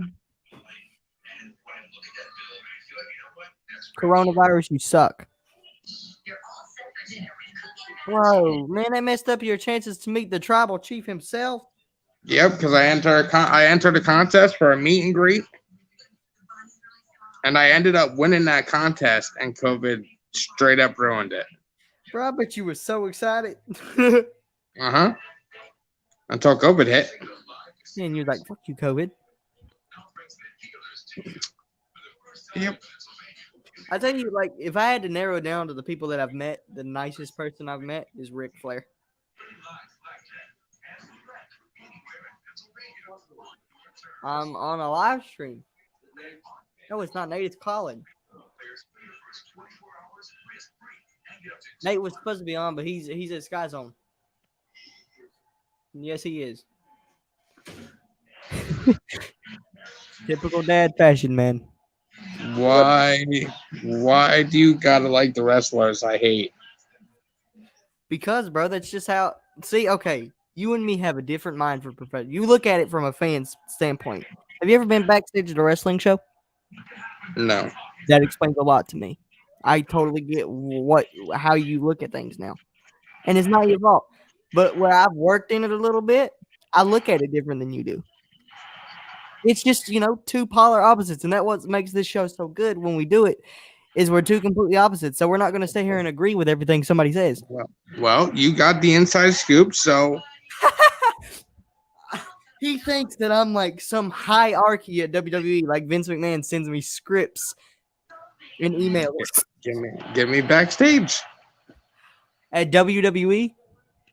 Coronavirus, you suck. Bro, man, they messed up your chances to meet the tribal chief himself. Yep, because I entered a contest for a meet and greet. And I ended up winning that contest, and COVID straight up ruined it. Bro, I bet you were so excited. Uh-huh. Until COVID hit. And you're like, fuck you, COVID. Yep. I tell you, like, if I had to narrow it down to the people that I've met, the nicest person I've met is Ric Flair. I'm on a live stream. No, it's not Nate, it's Colin. Nate was supposed to be on, but he's at Sky Zone. Yes, he is. Typical dad fashion, man. Why do you gotta like the wrestlers I hate? Because, bro, that's just how. See, okay, you and me have a different mind for profession. You look at it from a fan's standpoint. Have you ever been backstage at a wrestling show? No. That explains a lot to me. I totally get how you look at things now, and it's not your fault. But where I've worked in it a little bit, I look at it different than you do. It's just, two polar opposites, and that's what makes this show so good when we do it. Is we're two completely opposites, so we're not going to sit here and agree with everything somebody says. Well, you got the inside scoop, so He thinks that I'm like some hierarchy at WWE, like Vince McMahon sends me scripts in emails. give me backstage. At WWE,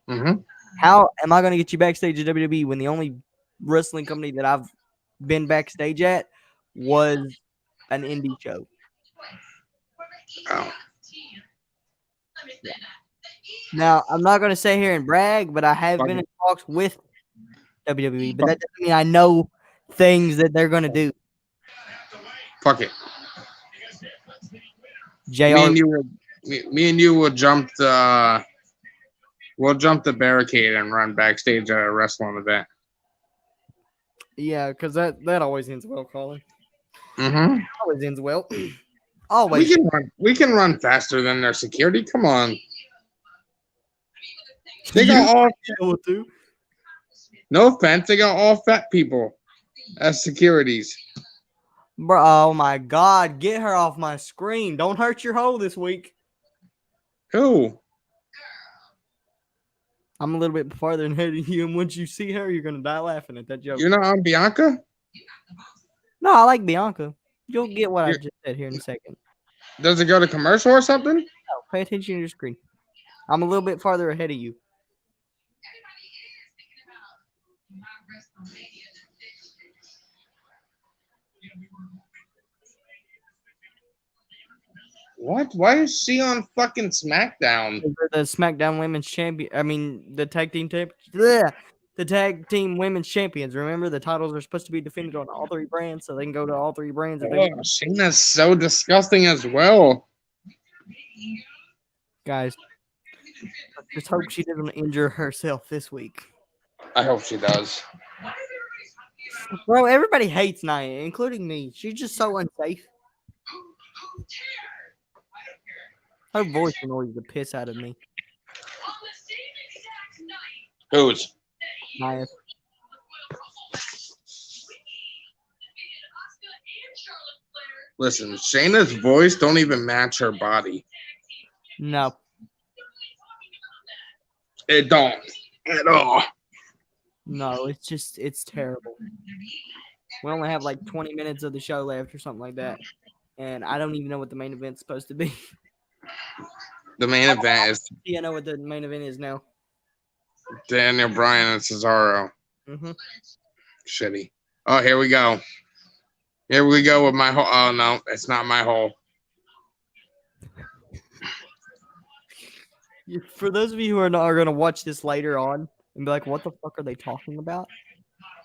Mm-hmm. how am I going to get you backstage at WWE when the only wrestling company that I've been backstage at was an indie show? Oh. Now, I'm not going to sit here and brag, but I have been in talks with WWE, but that doesn't mean I know things that they're going to do. Fuck it. JR, Me and you will jump the barricade and run backstage at a wrestling event. yeah, because that always ends well, Colin. Mm-hmm. Always ends well. Always. We can run faster than their security. Come on. They got all. No offense, they got all fat people as securities. Bro, oh my God, get her off my screen. Don't hurt your hole this week. Who? I'm a little bit farther ahead of you, and once you see her, you're going to die laughing at that joke. You're not on Bianca? No, I like Bianca. You'll get what I just said here in a second. Does it go to commercial or something? No, pay attention to your screen. I'm a little bit farther ahead of you. What? Why is she on fucking SmackDown? The SmackDown Women's Champion. I mean, the tag team the tag team women's champions. Remember, the titles are supposed to be defended on all three brands, so they can go to all three brands. Oh, Shayna's so disgusting as well. Guys, just hope she doesn't injure herself this week. I hope she does. Bro, everybody hates Nia, including me. She's just so unsafe. Her voice annoys the piss out of me. Whose? Nia. Listen, Shayna's voice don't even match her body. No. It don't at all. No, it's terrible. We only have like 20 minutes of the show left or something like that. And I don't even know what the main event's supposed to be. The main event is Yeah, I know what the main event is now. Daniel Bryan and Cesaro. Mm-hmm. Shitty. Oh, here we go. Here we go with my hole. Oh, no, it's not my hole. For those of you who are going to watch this later on and be like, what the fuck are they talking about?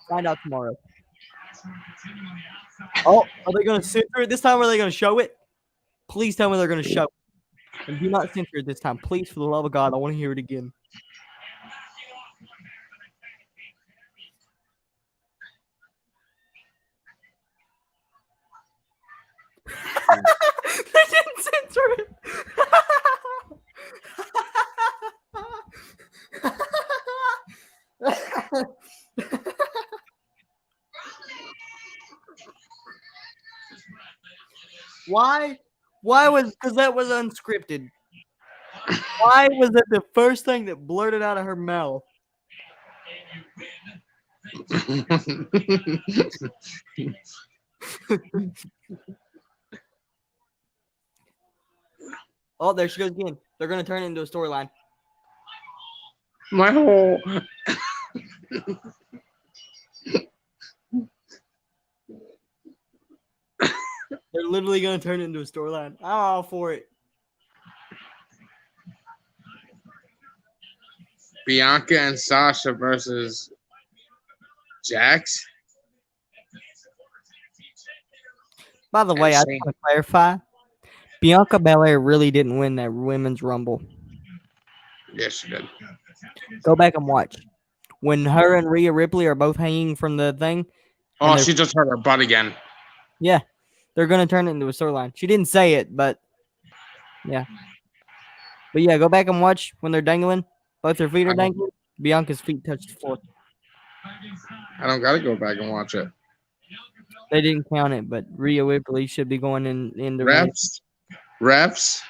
Find out tomorrow. Oh, are they going to censor it this time or are they going to show it? Please tell me they're going to show it. And do not censor it this time. Please, for the love of God, I want to hear it again. They didn't censor it. Why? Why was because that was unscripted. Why was that the first thing that blurted out of her mouth? Oh, there she goes again. They're gonna turn it into a storyline. My whole They're literally gonna turn it into a storyline. I'm all for it. Bianca and Sasha versus Jax. By the way, I just Shane. want to clarify. Bianca Belair really didn't win that women's rumble. Yes, she did. Go back and watch. When her and Rhea Ripley are both hanging from the thing. Oh, they're- she just hurt her butt again. Yeah, they're gonna turn it into a storyline. She didn't say it, but yeah. But yeah, go back and watch when they're dangling. Both their feet are dangling. Bianca's feet touched the floor. I don't gotta go back and watch it. They didn't count it, but Rhea Ripley should be going in the ring. Refs.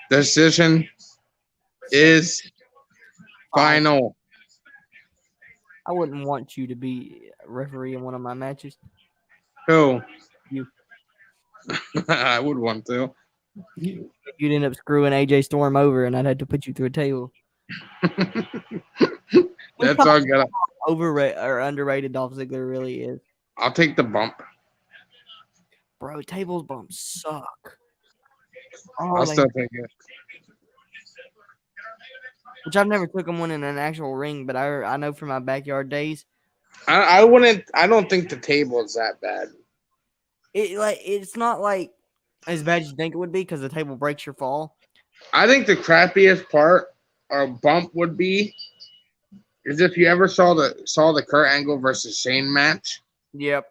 Decision is final. I wouldn't want you to be a referee in one of my matches. Who? You. I would want to. You'd end up screwing AJ Storm over, and I'd have to put you through a table. That's all good. Overrated or underrated Dolph Ziggler really is. I'll take the bump. Bro, tables bumps suck. Oh, I'll still take it. Which I've never took one in an actual ring, but I know from my backyard days. I wouldn't. I don't think the table is that bad. It's not like as bad as you think it would be because the table breaks your fall. I think the crappiest part or bump would be is if you ever saw the Kurt Angle versus Shane match. Yep.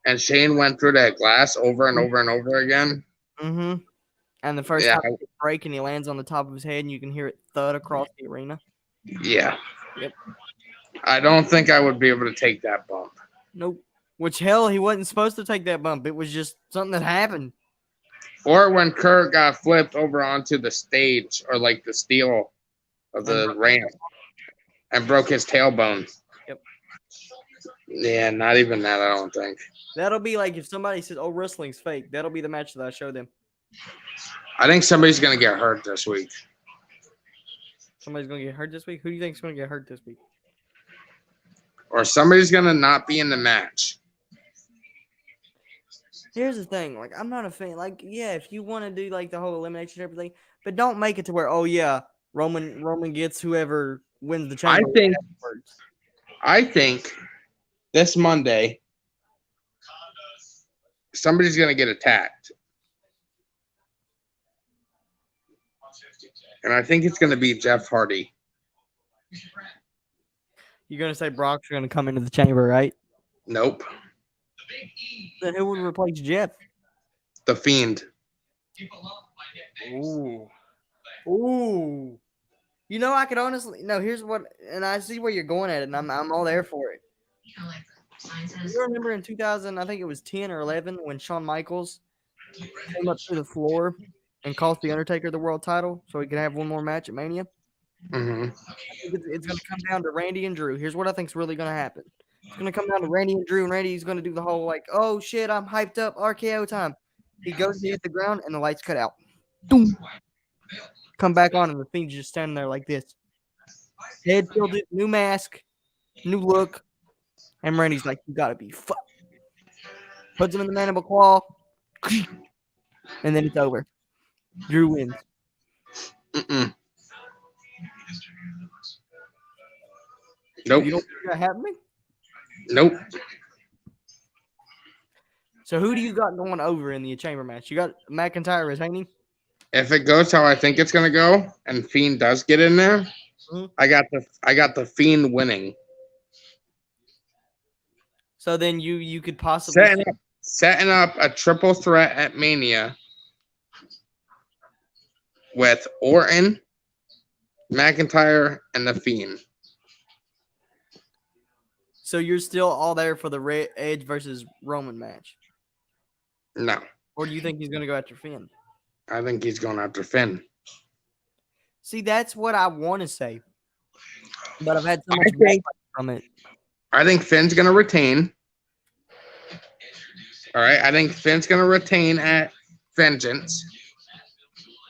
And Shane went through that glass over and over and over again. Mm-hmm. And the first time he breaks and he lands on the top of his head and you can hear it thud across the arena. Yeah. Yep. I don't think I would be able to take that bump. Nope. Which, hell, he wasn't supposed to take that bump. It was just something that happened. Or when Kurt got flipped over onto the stage or like the steel of the ramp and broke his tailbone. Yep. Yeah, not even that, I don't think. That'll be like if somebody says, oh, wrestling's fake. That'll be the match that I show them. I think somebody's going to get hurt this week. Somebody's going to get hurt this week? Who do you think is going to get hurt this week? Or somebody's going to not be in the match. Here's the thing. Like, I'm not a fan. Like, yeah, if you want to do, like, the whole elimination and everything, but don't make it to where, oh, yeah, Roman gets whoever wins the chamber. I think this Monday, somebody's going to get attacked. And I think it's going to be Jeff Hardy. You're going to say Brock's going to come into the chamber, right? Nope. Then who would replace Jeff? The Fiend. Ooh. Ooh. You know, I could honestly... No, here's what... And I see where you're going at it, and I'm all there for it. You remember in 2000, I think it was 10 or 11, when Shawn Michaels came up to the floor and cost The Undertaker the world title so he could have one more match at Mania? Mm-hmm. It's going to come down to Randy and Drew. Here's what I think is really going to happen. It's going to come down to Randy and Drew, and Randy's going to do the whole, like, oh, shit, I'm hyped up, RKO time. He goes to hit the ground, and the lights cut out. Boom. Come back on, and the Fiend's just standing there like this. Head tilted, new mask, new look. And Randy's like, you got to be fucked. Puts him in the mandible claw. And then it's over. Drew wins. Mm-mm. Nope. You don't think that happening? Nope. So who do you got going over in the chamber match? You got McIntyre retaining? If it goes how I think it's gonna go, and Fiend does get in there, I got the Fiend winning. So then you could possibly setting up a triple threat at Mania with Orton, McIntyre, and the Fiend. So you're still all there for the Edge versus Roman match? No. Or do you think he's going to go after Finn? I think he's going after Finn. See, that's what I want to say. But I've had so I much think- backlash from it. I think Finn's going to retain. All right. I think Finn's going to retain at Vengeance.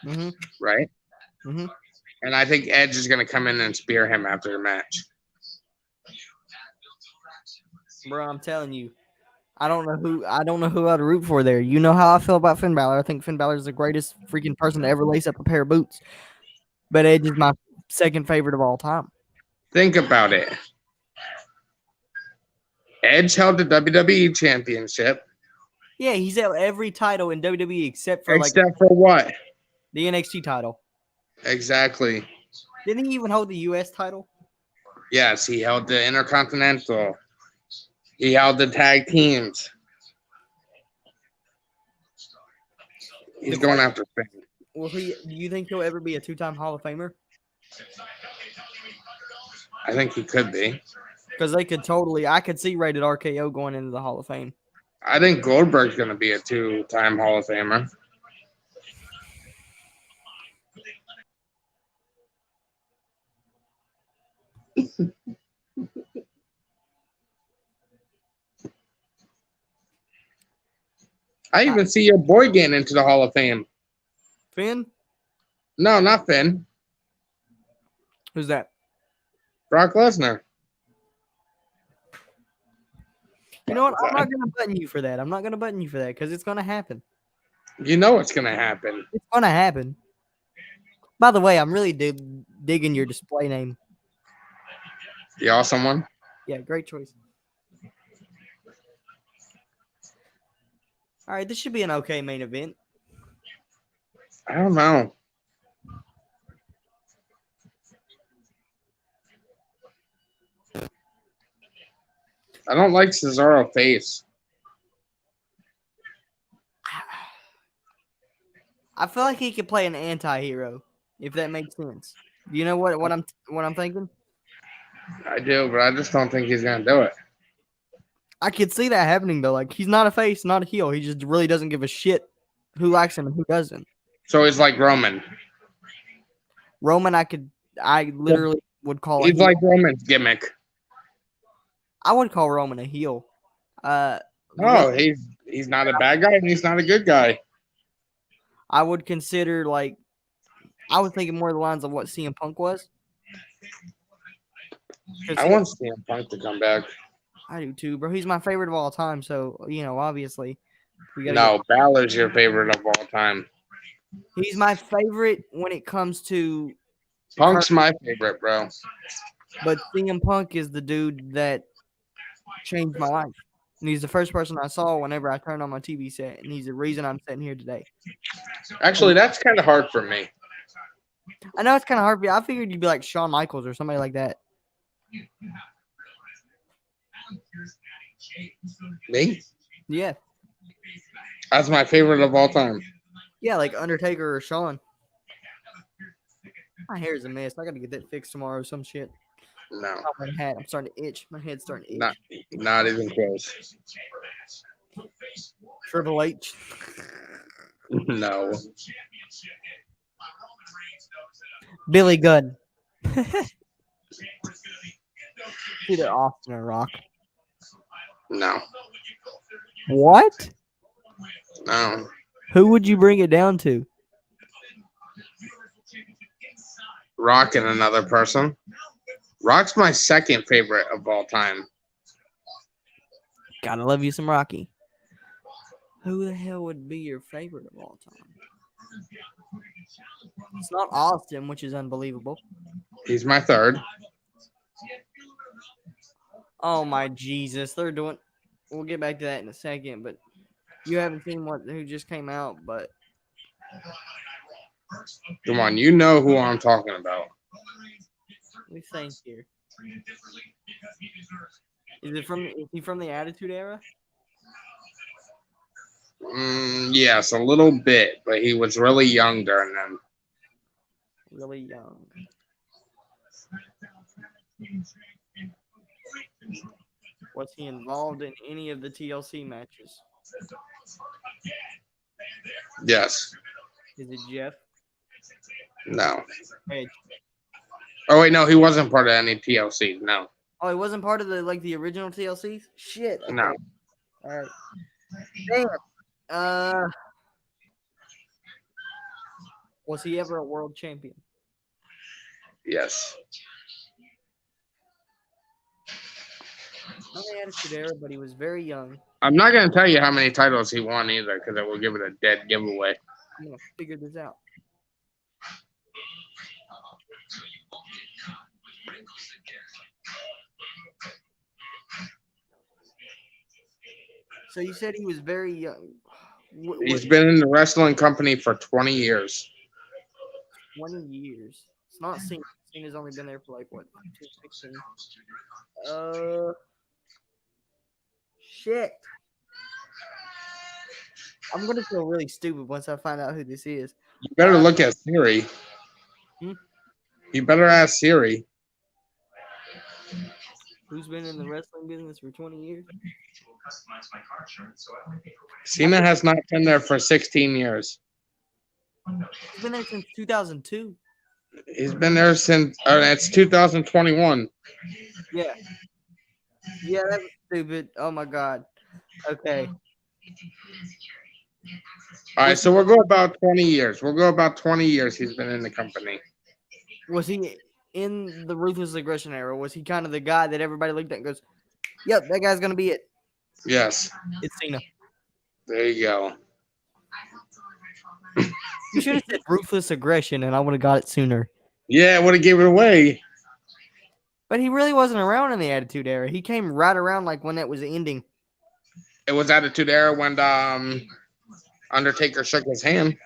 Mm-hmm. Right. Mm-hmm. And I think Edge is going to come in and spear him after the match. Bro, I'm telling you. I don't know who I'd root for there. You know how I feel about Finn Balor. I think Finn Balor is the greatest freaking person to ever lace up a pair of boots. But Edge is my second favorite of all time. Think about it. Edge held the WWE Championship. Yeah, he's held every title in WWE except for For what? the NXT title. Exactly. Didn't he even hold the US title? Yes, he held the Intercontinental. He held the tag teams. He's going after Finn. Do you think he'll ever be a 2-time Hall of Famer? I think he could be. Because I could see Rated RKO going into the Hall of Fame. I think Goldberg's going to be a 2-time Hall of Famer. I even see your boy getting into the Hall of Fame. Finn? No, not Finn. Who's that? Brock Lesnar. You know what? I'm not going to button you for that. I'm not going to button you for that because it's going to happen. You know it's going to happen. It's going to happen. By the way, I'm really digging your display name. The awesome one? Yeah, great choice. All right, this should be an okay main event. I don't know. I don't like Cesaro face. I feel like he could play an anti-hero, if that makes sense. You know what I'm thinking? I do, but I just don't think he's going to do it. I could see that happening though. Like he's not a face, not a heel. He just really doesn't give a shit who likes him and who doesn't. So he's like Roman. Roman, I literally would call. He's like Roman's gimmick. I would call Roman a heel. No, he's not a bad guy and he's not a good guy. I would consider I was thinking more of the lines of what CM Punk was. I want CM Punk to come back. I do too, bro. He's my favorite of all time. So obviously, No, Balor's your favorite of all time. He's my favorite when it comes to. Punk's my favorite, bro. But CM Punk is the dude that changed my life. And he's the first person I saw whenever I turned on my TV set. And he's the reason I'm sitting here today. Actually, that's kind of hard for me. I know it's kind of hard, but I figured you'd be like Shawn Michaels or somebody like that. Me? Yeah. That's my favorite of all time. Yeah, like Undertaker or Shawn. My hair is a mess. I got to get that fixed tomorrow or some shit. No. Oh, my hat. I'm starting to itch. My head's starting to itch. Not even close. Triple H. No. Billy Gunn. Either Austin or Rock. No. What? No. Who would you bring it down to? Rock and another person. Rock's my second favorite of all time. Gotta love you some Rocky. Who the hell would be your favorite of all time? It's not Austin, which is unbelievable. He's my third. Oh my Jesus. We'll get back to that in a second, but you haven't seen who just came out, but Come on, you know who I'm talking about. let me think here. Is he from the Attitude Era? Yes, a little bit, but he was really young during them. Really young. Was he involved in any of the TLC matches? Yes. Is it Jeff? No. Edge. Oh wait, no, he wasn't part of any TLC. No. Oh, he wasn't part of the original TLCs? Shit. Okay. No. All right. Damn. Was he ever a world champion? Yes. Not the Attitude Era, but he was very young. I'm not gonna tell you how many titles he won either, because it will give it a dead giveaway. I'm gonna figure this out. So you said he was very young. He's been in the wrestling company for 20 years. 20 years. It's not Cena. Cena's only been there for like what? 16. Shit. I'm gonna feel really stupid once I find out who this is. You better look at Siri. You better ask Siri. Who's been in the wrestling business for 20 years? Cena has not been there for 16 years. He's been there since 2002. He's been there since it's 2021. Yeah. Yeah, that was stupid. Oh my god. Okay. All right, so we'll go about 20 years. We'll go about 20 years he's been in the company. Was he in the Ruthless Aggression era? Was he kind of the guy that everybody looked at and goes, "Yep, that guy's gonna be it"? Yes. It's Cena. There you go. You should have said Ruthless Aggression, and I would have got it sooner. Yeah, I would have gave it away. But he really wasn't around in the Attitude Era. He came right around like when that was ending. It was Attitude Era when Undertaker shook his hand.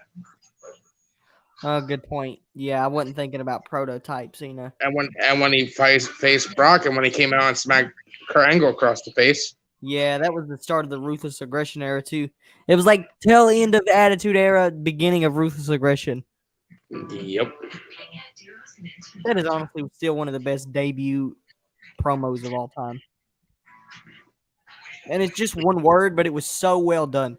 Oh, good point. Yeah, I wasn't thinking about Prototype Cena. And when he faced Brock, and when he came out and smacked Kurt Angle across the face. Yeah, that was the start of the Ruthless Aggression era too. It was like tail end of the Attitude Era, beginning of Ruthless Aggression. Yep. That is honestly still one of the best debut promos of all time. And it's just one word, but it was so well done.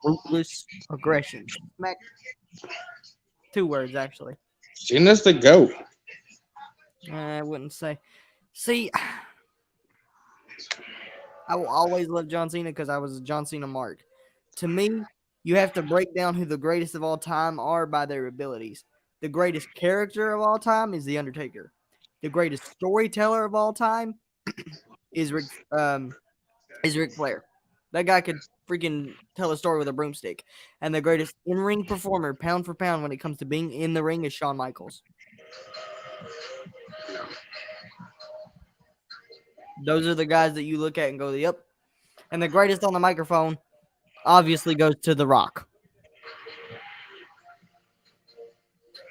Ruthless Aggression. Smack. 2 words, actually. Cena's the GOAT. I wouldn't say. See, I will always love John Cena because I was a John Cena mark. To me, you have to break down who the greatest of all time are by their abilities. The greatest character of all time is The Undertaker. The greatest storyteller of all time is Ric Flair. That guy could freaking tell a story with a broomstick. And the greatest in-ring performer, pound for pound, when it comes to being in the ring, is Shawn Michaels. Those are the guys that you look at and go, yep. And the greatest on the microphone obviously goes to The Rock.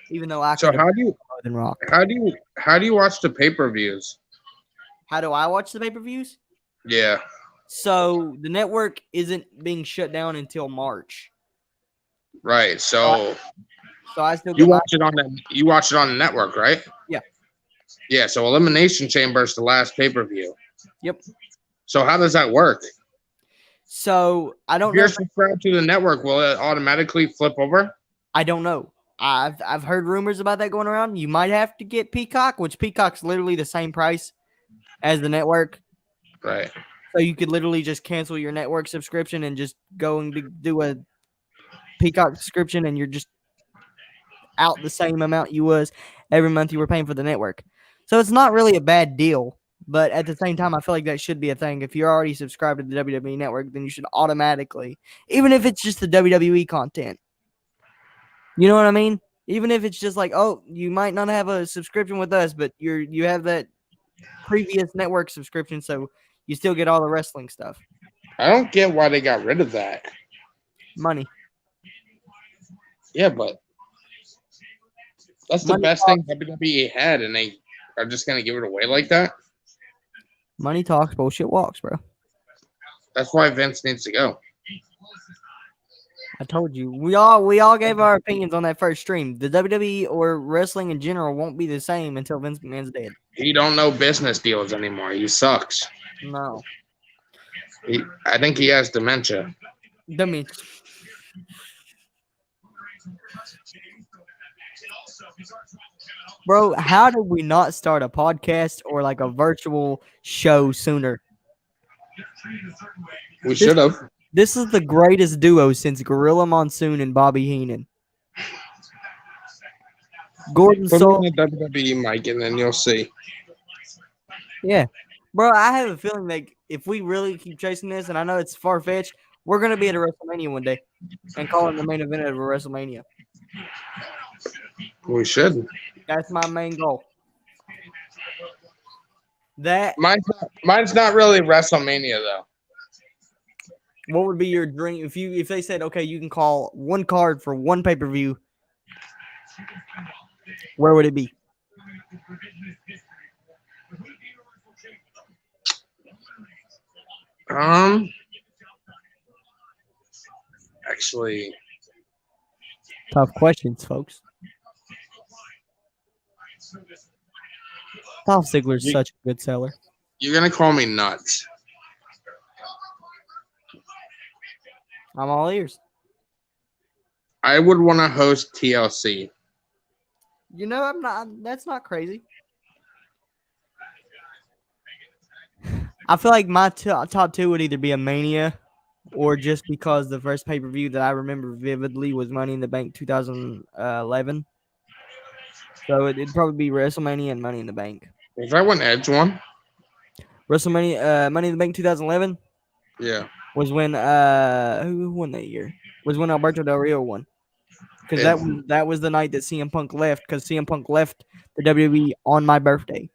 Even though I So could how do you more than Rock. how do you watch the pay-per-views? How do I watch the pay-per-views? Yeah. So the network isn't being shut down until March. Right. So I still you get watch it on the network, right? Yeah. Yeah, so Elimination Chamber is the last pay-per-view. Yep. So how does that work? So I don't If know. you're subscribed to the network, will it automatically flip over? I don't know. I've heard rumors about that going around. You might have to get Peacock, which Peacock's literally the same price as the network. Right. So you could literally just cancel your network subscription and just go and do a Peacock subscription, and you're just out the same amount you was every month you were paying for the network. So it's not really a bad deal, but at the same time, I feel like that should be a thing. If you're already subscribed to the WWE network, then you should automatically, even if it's just the WWE content. You know what I mean? Even if it's just like, oh, you might not have a subscription with us, but you have that previous network subscription, so you still get all the wrestling stuff. I don't get why they got rid of that. Money. Yeah, but that's the best thing WWE had, and they are just going to give it away like that? Money talks, bullshit walks, bro. That's why Vince needs to go. I told you. We all gave our opinions on that first stream. The WWE or wrestling in general won't be the same until Vince McMahon's dead. He don't know business deals anymore. He sucks. No. I think he has dementia. Dimension. Bro, how did we not start a podcast or like a virtual show sooner? We This should have. this is the greatest duo since Gorilla Monsoon and Bobby Heenan. Gordon Put me Soul. on the WWE mic and then you'll see. Yeah. Bro, I have a feeling like if we really keep chasing this, and I know it's far fetched, we're gonna be at a WrestleMania one day and call it the main event of a WrestleMania. We should. That's my main goal. That Mine's not really WrestleMania though. what would be your dream if they said, okay, you can call one card for one pay-per-view, where would it be? Actually, Tough questions, folks. Dolph Ziggler's such a good seller. you're gonna call me nuts. I'm all ears. I would want to host TLC. You know, I'm not. That's not crazy. I feel like my top two would either be a Mania, or just because the first pay per view that I remember vividly was Money in the Bank 2011. So it'd probably be WrestleMania and Money in the Bank. Is that when Edge won? WrestleMania, Money in the Bank 2011 Yeah. was when who won that year? Was when Alberto Del Rio won. Because Yeah. that was the night that CM Punk left. Because CM Punk left the WWE on my birthday.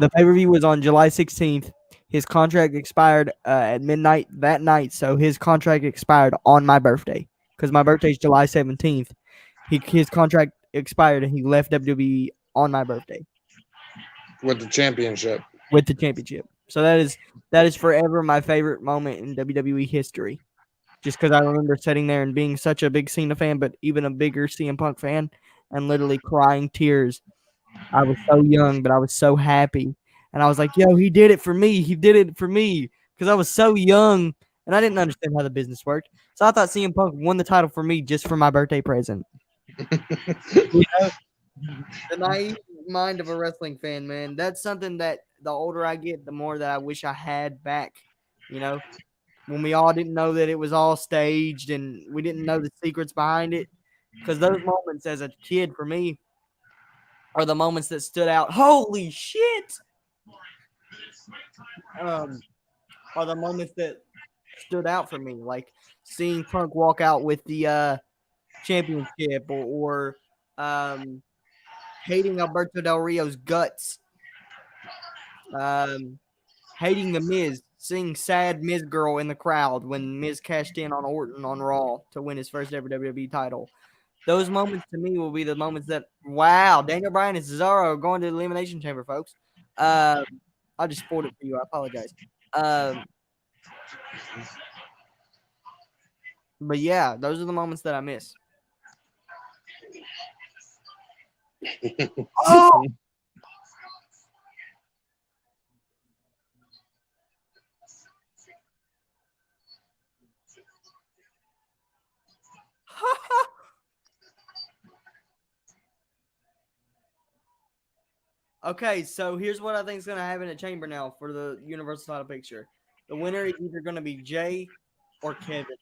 The pay per view was on July 16th. His contract expired at midnight that night, so his contract expired on my birthday. Because my birthday is July 17th. His contract expired and he left WWE on my birthday With the championship. with the championship. So that is forever my favorite moment in WWE history. Just because I remember sitting there and being such a big Cena fan, but even a bigger CM Punk fan, and literally crying tears. I was so young, but I was so happy. And I was like, yo, he did it for me. He did it for me. Because I was so young and I didn't understand how the business worked. So I thought CM Punk won the title for me just for my birthday present. You know, the naive mind of a wrestling fan, man. That's something that the older I get, the more that I wish I had back. You know, when we all didn't know that it was all staged and we didn't know the secrets behind it. Because those moments as a kid for me are the moments that stood out. Holy shit! Are the moments that stood out for me, like seeing Punk walk out with the championship, or hating Alberto Del Rio's guts, hating the Miz, seeing sad Miz girl in the crowd when Miz cashed in on Orton on Raw to win his first ever WWE title. Those moments to me will be the moments that, wow, Daniel Bryan and Cesaro are going to the Elimination Chamber, folks. I just spoiled it for you. I apologize. But yeah, those are the moments that I miss. Oh! Okay, so here's what I think is going to happen in the chamber now for the Universal title picture. The winner is either going to be Jay or Kevin.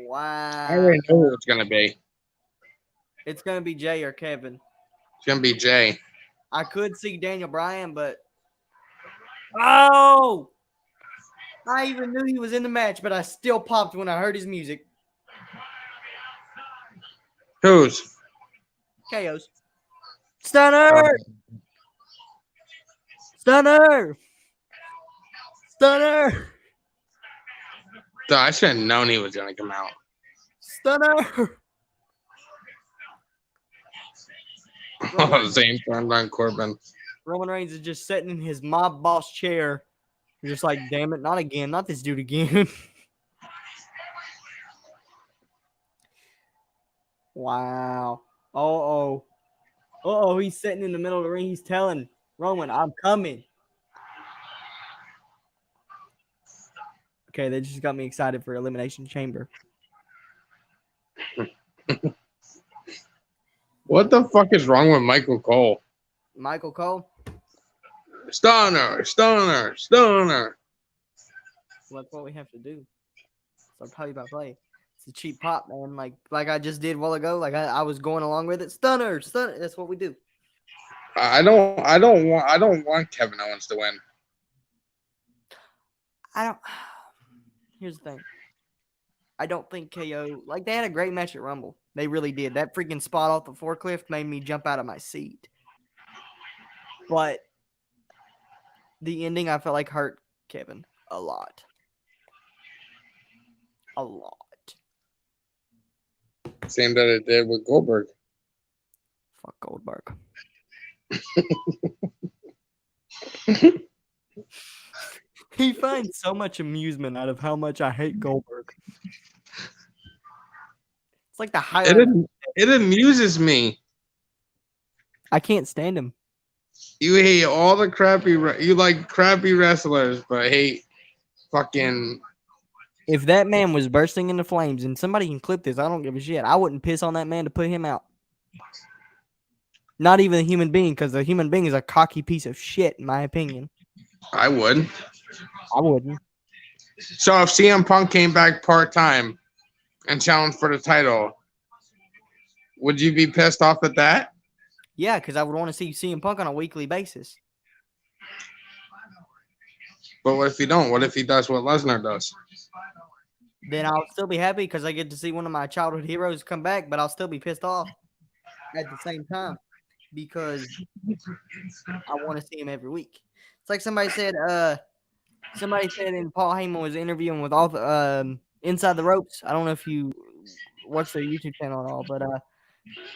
Wow. I already know who it's gonna be. It's going to be Jay or Kevin. It's gonna be Jay. I could see Daniel Bryan, but oh! I even knew he was in the match, but I still popped when I heard his music. Who's? KO's. Stunner! Stunner! Stunner! Duh, I should have known he was gonna come out. Stunner! Same turned on Corbin. Roman Reigns is just sitting in his mob boss chair. You're just like, damn it, not again, not this dude again. Wow. Oh, he's sitting in the middle of the ring. He's telling Roman, I'm coming. Okay, they just got me excited for Elimination Chamber. What the fuck is wrong with Michael Cole? Michael Cole. Stunner. Well, that's what we have to do. So I'll tell you about play. It's a cheap pop, man. Like I just did a while ago. Like I was going along with it. Stunner. That's what we do. I don't want Kevin Owens to win. I don't. Here's the thing. I don't think KO, like, they had a great match at Rumble. They really did. That freaking spot off the forklift made me jump out of my seat. But the ending, I felt like, hurt Kevin a lot. A lot. Same that it did with Goldberg. Fuck Goldberg. He finds so much amusement out of how much I hate Goldberg. It's like the highlight. It amuses me. I can't stand him. You hate all the you like crappy wrestlers, but hate fucking. If that man was bursting into flames, and somebody can clip this, I don't give a shit. I wouldn't piss on that man to put him out. Not even a human being, because the human being is a cocky piece of shit, in my opinion. I would. I wouldn't. So if CM Punk came back part-time and challenged for the title, would you be pissed off at that? Yeah, because I would want to see CM Punk on a weekly basis. But what if he don't? What if he does what Lesnar does? Then I'll still be happy because I get to see one of my childhood heroes come back, but I'll still be pissed off at the same time because I want to see him every week. It's like somebody said in Paul Heyman was interviewing with all the Inside the Ropes. I don't know if you watch their YouTube channel at all, but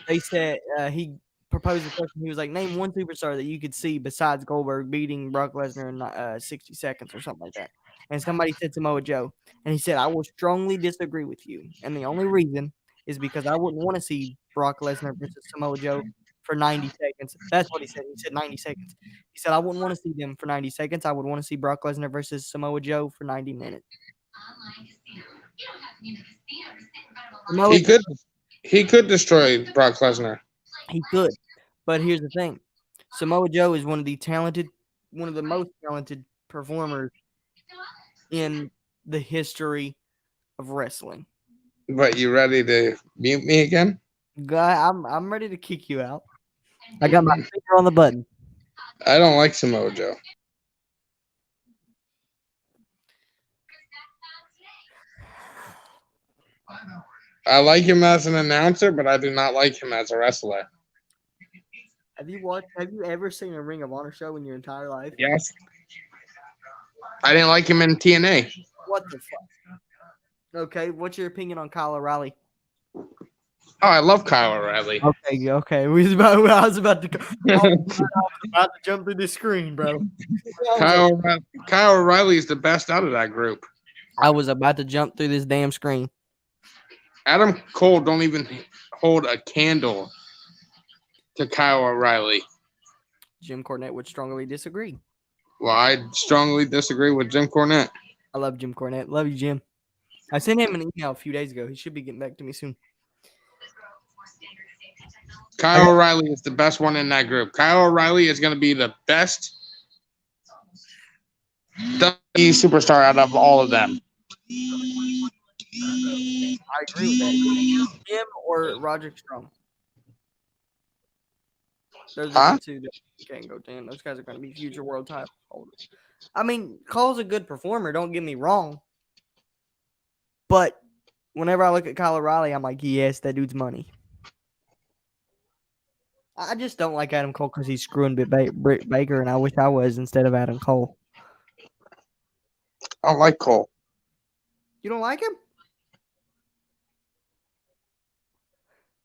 they said he proposed a question. He was like, name one superstar that you could see besides Goldberg beating Brock Lesnar in 60 seconds or something like that. And somebody said Samoa Joe. And he said, I will strongly disagree with you. And the only reason is because I wouldn't want to see Brock Lesnar versus Samoa Joe for 90 seconds. That's what he said. He said 90 seconds. He said, I wouldn't want to see them for 90 seconds. I would want to see Brock Lesnar versus Samoa Joe for 90 minutes. He could destroy Brock Lesnar. He could. But here's the thing. Samoa Joe is one of the most talented performers in the history of wrestling. But you ready to mute me again? Guy, I'm ready to kick you out. I got my finger on the button. I don't like Samoa Joe. I like him as an announcer, but I do not like him as a wrestler. Have you ever seen a Ring of Honor show in your entire life? Yes. I didn't like him in TNA. What the fuck? Okay, what's your opinion on Kyle O'Reilly? Oh, I love Kyle O'Reilly. Okay. I was about to jump through the screen, bro. Kyle O'Reilly is the best out of that group. I was about to jump through this damn screen. Adam Cole don't even hold a candle to Kyle O'Reilly. Jim Cornette would strongly disagree. Well, I strongly disagree with Jim Cornette. I love Jim Cornette. Love you, Jim. I sent him an email a few days ago. He should be getting back to me soon. Kyle O'Reilly is the best one in that group. Kyle O'Reilly is going to be the best WWE superstar out of all of them. I agree with that. Him or Roger Strong. Those are the two that can't go down. Those guys are going to be future world title holders. I mean, Cole's a good performer. Don't get me wrong. But whenever I look at Kyle O'Reilly, I'm like, yes, that dude's money. I just don't like Adam Cole because he's screwing Britt Baker, and I wish I was instead of Adam Cole. I like Cole. You don't like him?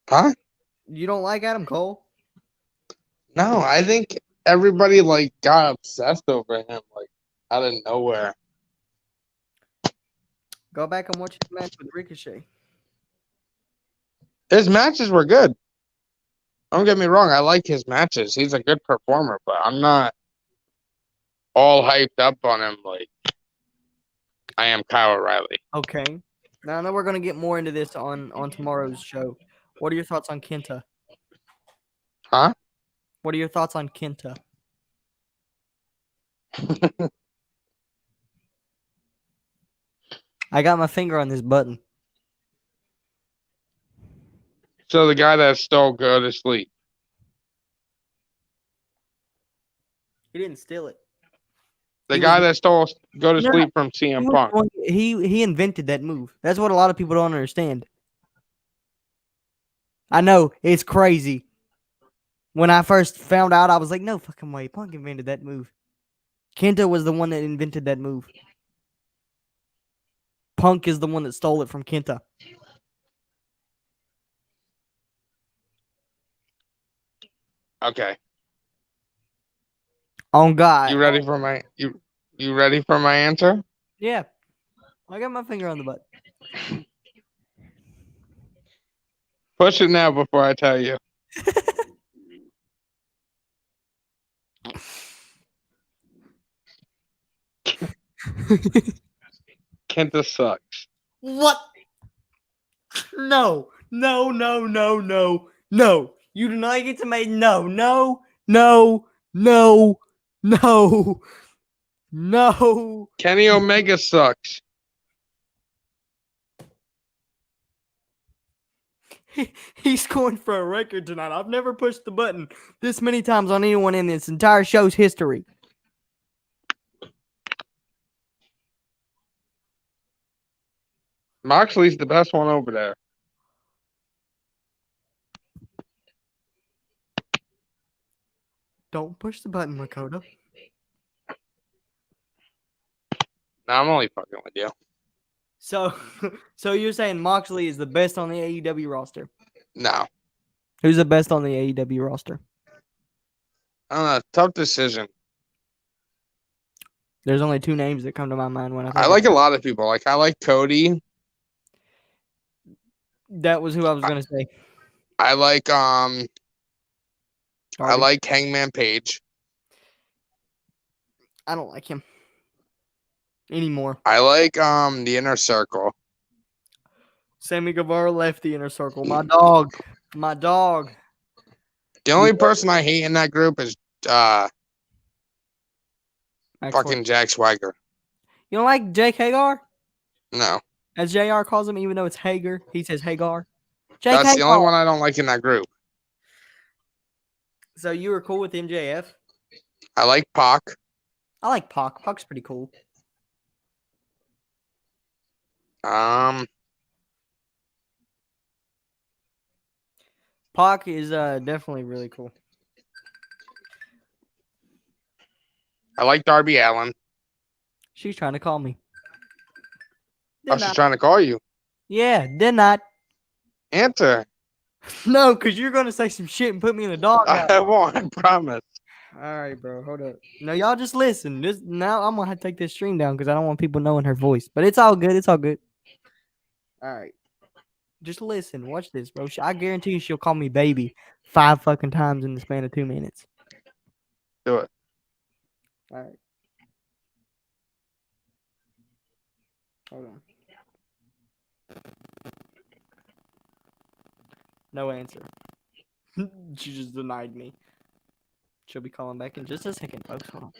Huh? You don't like Adam Cole? No, I think everybody got obsessed over him out of nowhere. Go back and watch his match with Ricochet. His matches were good. Don't get me wrong, I like his matches. He's a good performer, but I'm not all hyped up on him like I am Kyle O'Reilly. Okay. Now I know we're gonna get more into this on tomorrow's show. What are your thoughts on Kenta? Huh? What are your thoughts on Kenta? I got my finger on this button. So the guy that stole Go to Sleep. He didn't steal it. The He guy was- that stole Go to No, Sleep from He, CM was Punk. one- he invented that move. That's what a lot of people don't understand. I know it's crazy. When I first found out, I was like, "No fucking way, Punk invented that move." Kenta was the one that invented that move. Punk is the one that stole it from Kenta. Okay. On God. You ready for my you ready for my answer? Yeah. I got my finger on the button. Push it now before I tell you. Kenta sucks. What? No. No, no, no, no. No. You do not get to make no, no, no, no, no, no. Kenny Omega sucks. He's going for a record tonight. I've never pushed the button this many times on anyone in this entire show's history. Moxley's the best one over there. Don't push the button, Lakota. No, I'm only fucking with you. So, so you're saying Moxley is the best on the AEW roster? No. Who's the best on the AEW roster? I don't know. Tough decision. There's only two names that come to my mind when I think I like a lot of people. Like I like Cody. that was who I was gonna say. I like I Darby. like Hangman Page. I don't like him anymore. I like the Inner Circle. Sammy Guevara left the inner circle. My dog. My dog. The only person I hate in that group is Max fucking Jack Swagger. You don't like Jake Hagar? No. As JR calls him, even though it's Hager, he says Hagar. Jake That's Hagar. the only one I don't like in that group. So you were cool with MJF? I like Pac. I like Pac. Pac's pretty cool. Pac is definitely really cool. I like Darby Allin. She's trying to call me. I was just trying to call you. Yeah, did not. Answer. No, because you're going to say some shit and put me in the dog house. I won't. I promise. All right, bro. Hold up. No, y'all just listen. Now I'm going to have to take this stream down because I don't want people knowing her voice. But it's all good. It's all good. All right. Just listen. Watch this, bro. I guarantee you she'll call me baby 5 fucking times in the span of 2 minutes. Do it. All right. Hold on. No answer. She just denied me. She'll be calling back in just a second, folks. Hold on.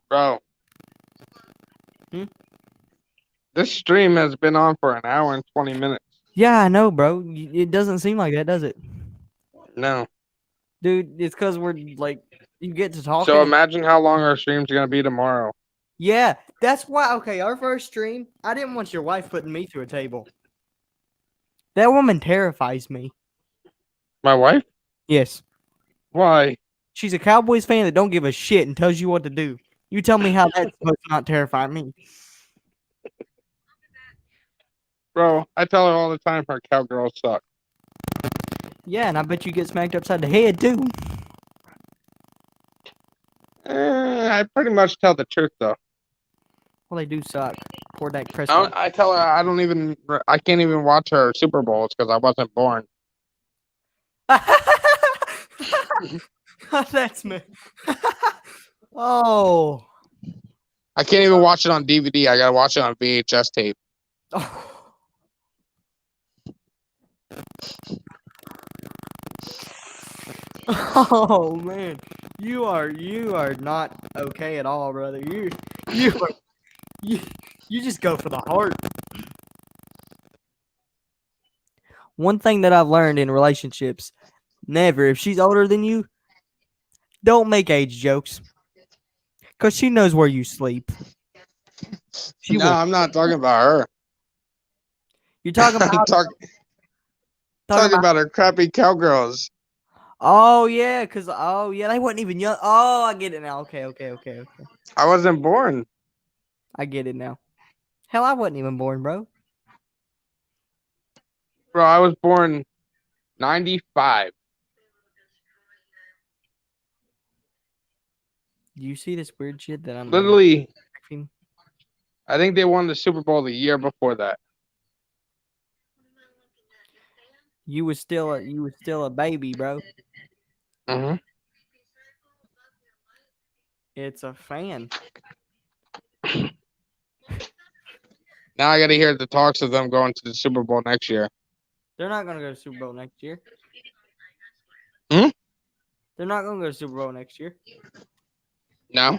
Bro. Hmm? This stream has been on for an hour and 20 minutes. Yeah, I know, bro. It doesn't seem like that, does it? No. Dude, it's because we're like, you get to talk. So imagine how long our stream's going to be tomorrow. Yeah, that's why. Okay, our first stream, I didn't want your wife putting me through a table. That woman terrifies me. My wife? Yes. Why? She's a Cowboys fan that don't give a shit and tells you what to do. You tell me how that's supposed to not terrify me. Bro, I tell her all the time her cowgirls suck. Yeah, and I bet you get smacked upside the head, too. I pretty much tell the truth, though. Well, they do suck. Dak Prescott. I tell her I can't even watch her Super Bowls because I wasn't born. That's me. Oh. I can't even watch it on DVD. I gotta watch it on VHS tape. Oh man, you are not okay at all, brother. You are, you just go for the heart. One thing that I've learned in relationships, never, if she's older than you, don't make age jokes. Cause she knows where you sleep. No, I'm not talking about her. You're talking I'm about talking about her crappy cowgirls. Oh yeah, they wasn't even young. Oh, I get it now. Okay. I wasn't born. I get it now. Hell, I wasn't even born, bro. Bro, I was born 95. Do you see this weird shit that I'm Literally, doing? I think they won the Super Bowl the year before that. You was still a baby, bro. Mm-hmm. It's a fan. Now I gotta hear the talks of them going to the Super Bowl next year. They're not gonna go to Super Bowl next year. Hmm? They're not gonna go to Super Bowl next year. No?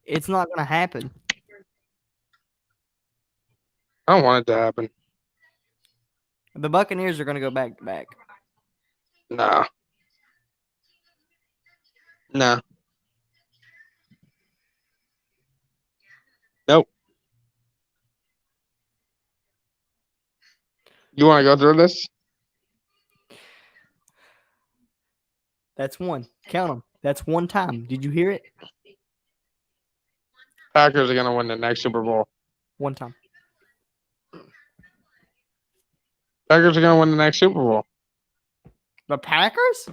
It's not gonna happen. I don't want it to happen. The Buccaneers are gonna go back to back. No. No. Nope. You want to go through this? That's one. Count them. That's one time. Did you hear it? Packers are gonna win the next Super Bowl. One time. Packers are gonna win the next Super Bowl. The Packers?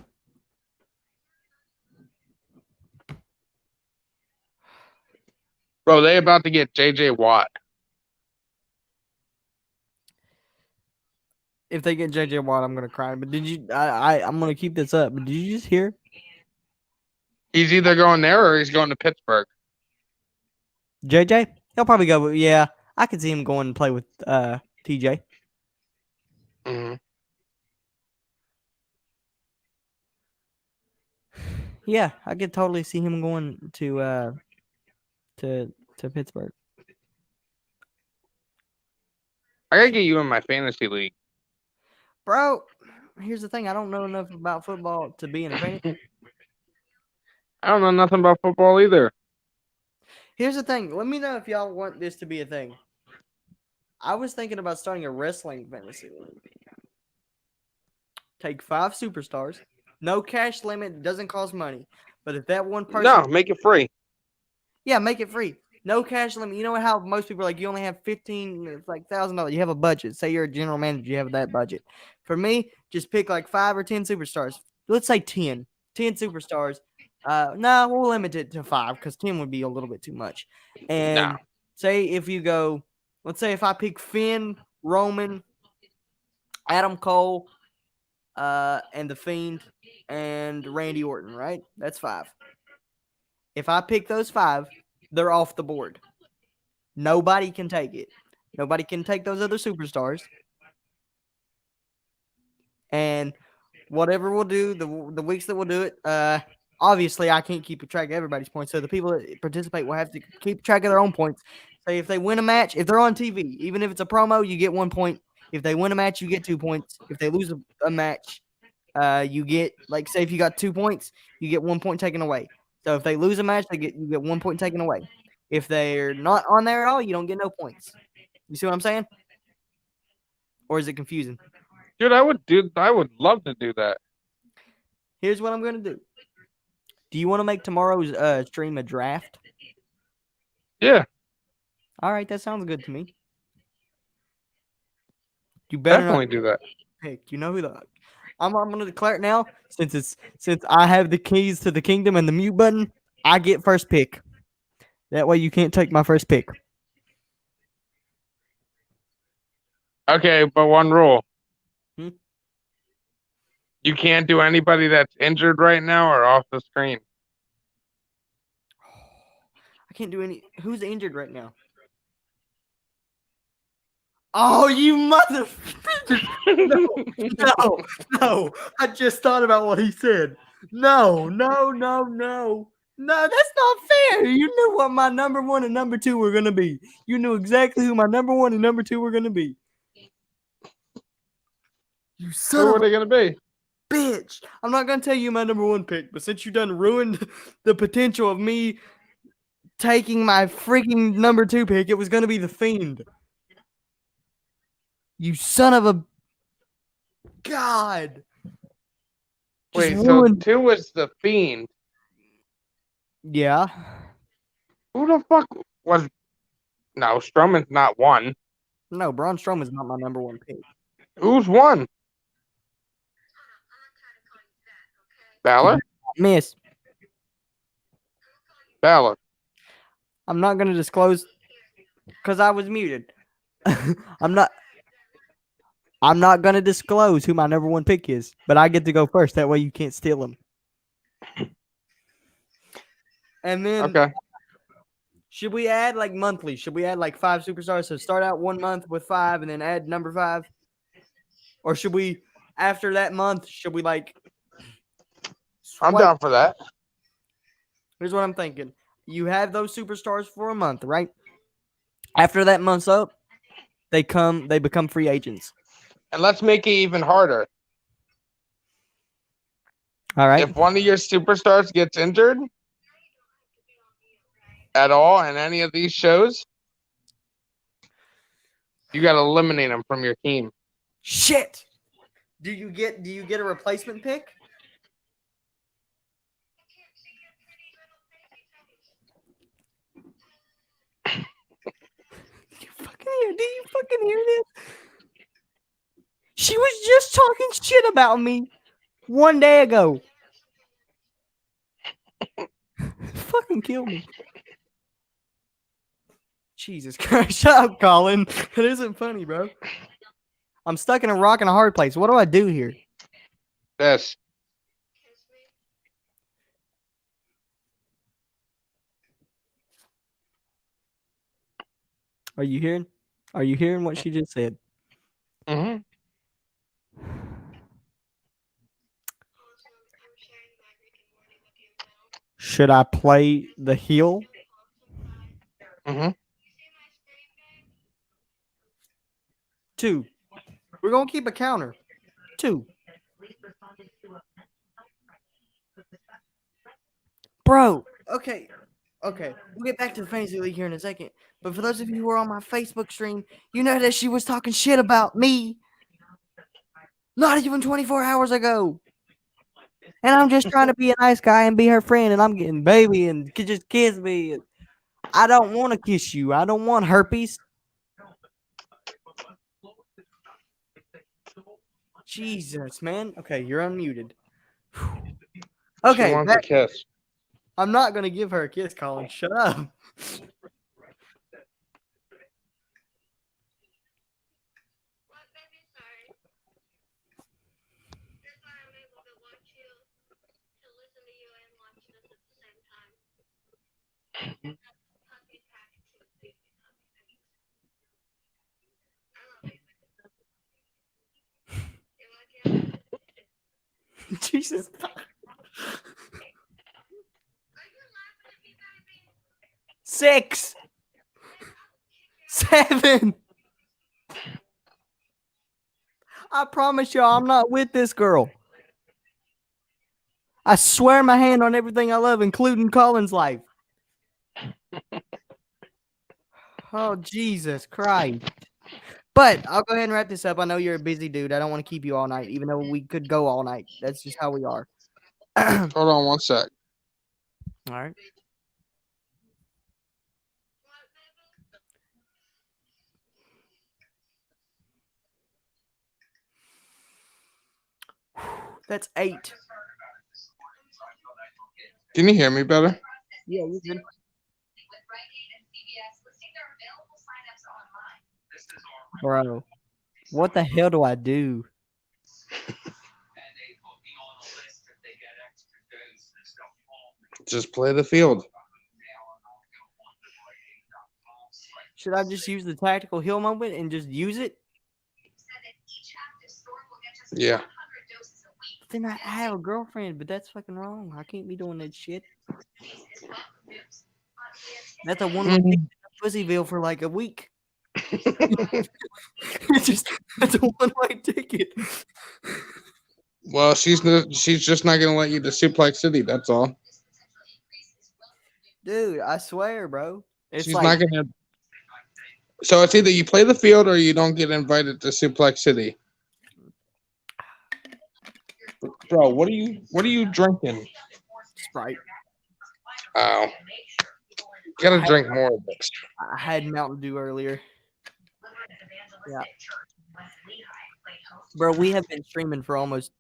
Bro, they about to get J.J. Watt. If they get J.J. Watt, I'm gonna cry. But did you? I'm gonna keep this up. But did you just hear? He's either going there or he's going to Pittsburgh. JJ? He'll probably go. Yeah, I could see him going and play with TJ. Mm-hmm. Yeah, I could totally see him going to Pittsburgh. I gotta get you in my fantasy league. Bro, here's the thing. I don't know enough about football to be in a fantasy. I don't know nothing about football either. Here's the thing. Let me know if y'all want this to be a thing. I was thinking about starting a wrestling fantasy league. Take 5 superstars. No cash limit. Doesn't cost money. But if that one person... No, make it free. Yeah, make it free. No cash limit. You know how most people are like, you only have $1,000. You have a budget. Say you're a general manager. You have that budget. For me, just pick like 5 or 10 superstars. Let's say 10. 10 superstars. No, we'll limit it to 5 because 10 would be a little bit too much. And say if you go, let's say if I pick Finn, Roman, Adam Cole, and The Fiend, and Randy Orton, right? That's 5. If I pick those 5, they're off the board. Nobody can take it. Nobody can take those other superstars. And whatever we'll do, the weeks that we'll do it, obviously I can't keep track of everybody's points. So the people that participate will have to keep track of their own points. So if they win a match, if they're on TV, even if it's a promo, you get 1 point. If they win a match, you get 2 points. If they lose a match, you get, like, say if you got 2 points, you get 1 point taken away. So if they lose a match, you get 1 point taken away. If they're not on there at all, you don't get no points. You see what I'm saying? Or is it confusing? Dude, I would love to do that. Here's what I'm gonna do. Do you want to make tomorrow's stream a draft? Yeah. All right, that sounds good to me. You better definitely do that. Pick. You know who the I'm gonna declare it now. Since I have the keys to the kingdom and the mute button, I get first pick. That way you can't take my first pick. Okay, but one rule. Hmm? You can't do anybody that's injured right now or off the screen. I can't do any. Who's injured right now? Oh, you mother! No, no. I just thought about what he said. No. No, that's not fair. You knew what my number 1 and number 2 were gonna be. You knew exactly who my number 1 and number 2 were gonna be. You son Who of are a they gonna be? bitch. I'm not gonna tell you my number 1 pick, but since you done ruined the potential of me taking my freaking number 2 pick, it was gonna be the Fiend. You son of a God. Just Wait, so ruined. 2 was the Fiend. Yeah. Who the fuck was? No, Strowman's not 1. No, Braun Strowman's not my number 1 pick. Who's 1? Balor. Miss. Balor. I'm not gonna disclose because I was muted. I'm not gonna disclose who my number 1 pick is, but I get to go first. That way you can't steal him. And then Okay. should we add like monthly? Should we add like 5 superstars? So start out 1 month with 5 and then add number 5? Or should we, after that month, should we like I'm swipe? down for that. Here's what I'm thinking. You have those superstars for a month, right? After that month's up, they become free agents. And let's make it even harder. All right. If one of your superstars gets injured at all in any of these shows, you got to eliminate them from your team. Shit. Do you get a replacement pick? Do you fucking hear this? She was just talking shit about me 1 day ago. Fucking kill me. Jesus Christ. Shut up, Colin. It isn't funny, bro. I'm stuck in a rock and a hard place. What do I do here? This. Are you hearing? Are you hearing what she just said? Mm-hmm. Should I play the heel? Mm-hmm. 2. We're going to keep a counter. 2. Bro, okay. We'll get back to the fantasy league here in a second. But for those of you who are on my Facebook stream, you know that she was talking shit about me not even 24 hours ago. And I'm just trying to be a nice guy and be her friend, and I'm getting baby and could just kiss me. I don't want to kiss you. I don't want herpes. Jesus, man. Okay, you're unmuted. Okay, She wants a kiss. I'm not going to give her a kiss, Colin. Shut up. Jesus. 6. 7. I promise y'all, I'm not with this girl. I swear my hand on everything I love, including Colin's life. Oh, Jesus Christ. But I'll go ahead and wrap this up. I know you're a busy dude. I don't want to keep you all night, even though we could go all night. That's just how we are. Hold on 1 sec. All right. That's 8. Can you hear me better? Yeah, you good. Bro. What the hell do I do? Just play the field. Should I just use the tactical heal moment and just use it? Yeah. Then I have a girlfriend, but that's fucking wrong. I can't be doing that shit. That's a one-way ticket to Pussyville for like a week. That's a one-way ticket. Well, she's just not gonna let you to Suplex City. That's all. Dude, I swear, bro. It's She's like, not gonna. So it's either you play the field or you don't get invited to Suplex City. Bro, what are you drinking? Sprite. Oh, you gotta drink more of this. I had Mountain Dew earlier. Yeah. Bro, we have been streaming for almost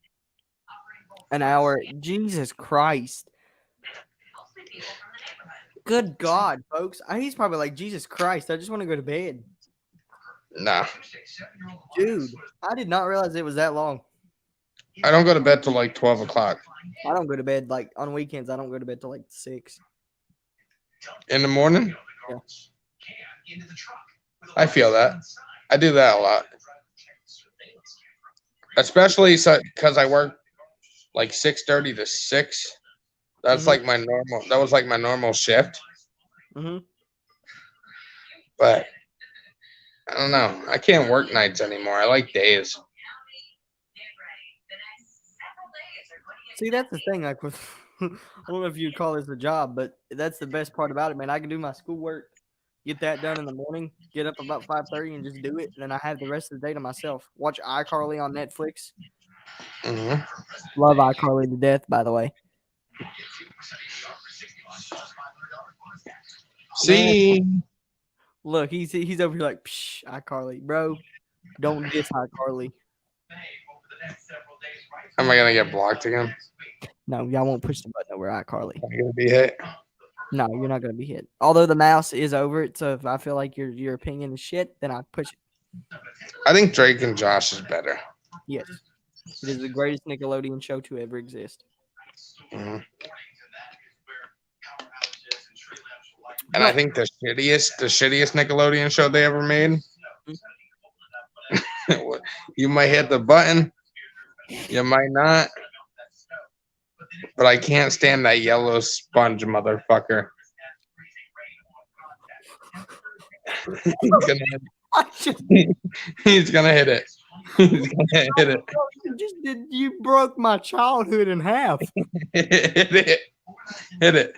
an hour. Jesus Christ. Good God, folks. He's probably like, Jesus Christ, I just want to go to bed. Nah, Dude, I did not realize it was that long. I don't go to bed till like 12 o'clock I don't go to bed like on weekends. I don't go to bed till like 6. in the morning. Yeah. I feel that. I do that a lot, especially because I work like 6:30 to 6. That's like my normal. That was like my normal shift. Mm-hmm. But I don't know. I can't work nights anymore. I like days. See, that's the thing. Like, with, I don't know if you'd call this a job, but that's the best part about it, man. I can do my schoolwork, get that done in the morning, get up about 5:30 and just do it, and then I have the rest of the day to myself. Watch iCarly on Netflix. Mm-hmm. Love iCarly to death, by the way. See, Man, look, he's over here like, psh, iCarly, bro. Don't diss iCarly. am I gonna get blocked again? No, y'all won't push the button over iCarly. Am I gonna be hit? No, you're not gonna be hit. Although the mouse is over it, so if I feel like your opinion is shit, then I push it. I think Drake and Josh is better. Yes, it is the greatest Nickelodeon show to ever exist. Mm-hmm. And I think the shittiest Nickelodeon show they ever made. You might hit the button, you might not, but I can't stand that yellow sponge motherfucker. He's gonna hit it. He's gonna hit it. You broke my childhood in half. Hit it. Hit it.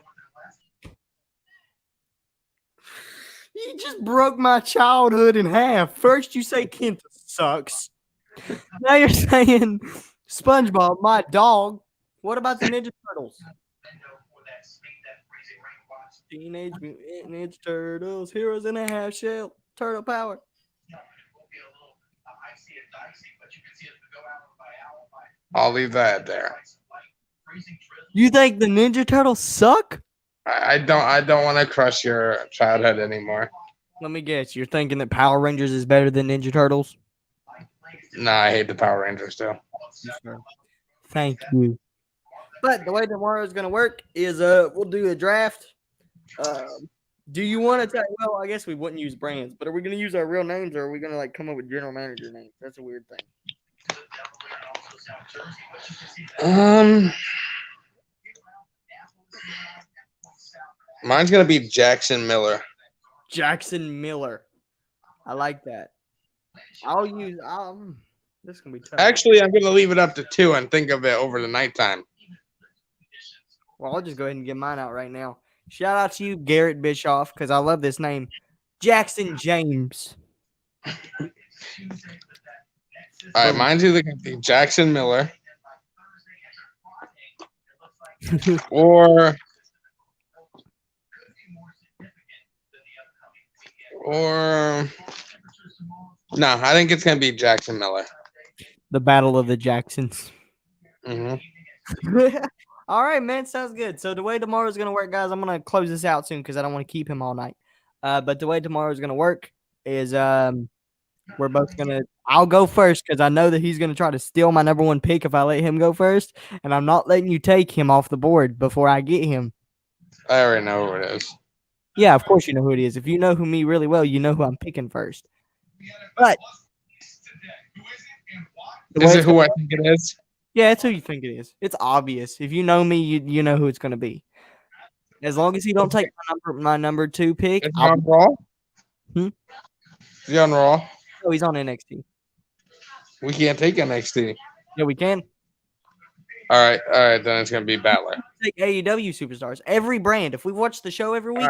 You just broke my childhood in half. First you say Kenta sucks. Now you're saying SpongeBob, my dog. What about the Ninja Turtles? Teenage Mutant Ninja Turtles, heroes in a half shell, turtle power. I'll leave that there. You think the Ninja Turtles suck? I don't want to crush your childhood anymore. Let me guess. You're thinking that Power Rangers is better than Ninja Turtles? Nah, I hate the Power Rangers too. Thank you. But the way tomorrow's gonna work is we'll do a draft. Do you want to tell? Well, I guess we wouldn't use brands, but are we gonna use our real names or are we gonna like come up with general manager names? That's a weird thing. Mine's gonna be Jackson Miller. Jackson Miller. I like that. This is gonna be tough. Actually, I'm gonna leave it up to 2 and think of it over the nighttime. Well, I'll just go ahead and get mine out right now. Shout out to you, Garrett Bischoff, because I love this name. Jackson James. All right, mine's either gonna be Jackson Miller or no, I think it's gonna be Jackson Miller. The Battle of the Jacksons. Mm-hmm. All right, man. Sounds good. So the way tomorrow's going to work, guys, I'm going to close this out soon because I don't want to keep him all night. But the way tomorrow's going to work is We're both gonna. I'll go first because I know that he's gonna try to steal my number one pick if I let him go first, and I'm not letting you take him off the board before I get him. I already know who it is. Yeah, of course you know who it is. If you know who me really well, you know who I'm picking first. But the way Is it it's who gonna- I think it is? yeah, it's who you think it is. It's obvious. If you know me, you know who it's gonna be. As long as he don't take my number two pick, Is he on Raw? Hmm? Is he on Raw? Oh, he's on NXT. We can't take NXT. Yeah, we can All right, then it's gonna be Balor. take AEW superstars. Every brand. If we watch the show every week,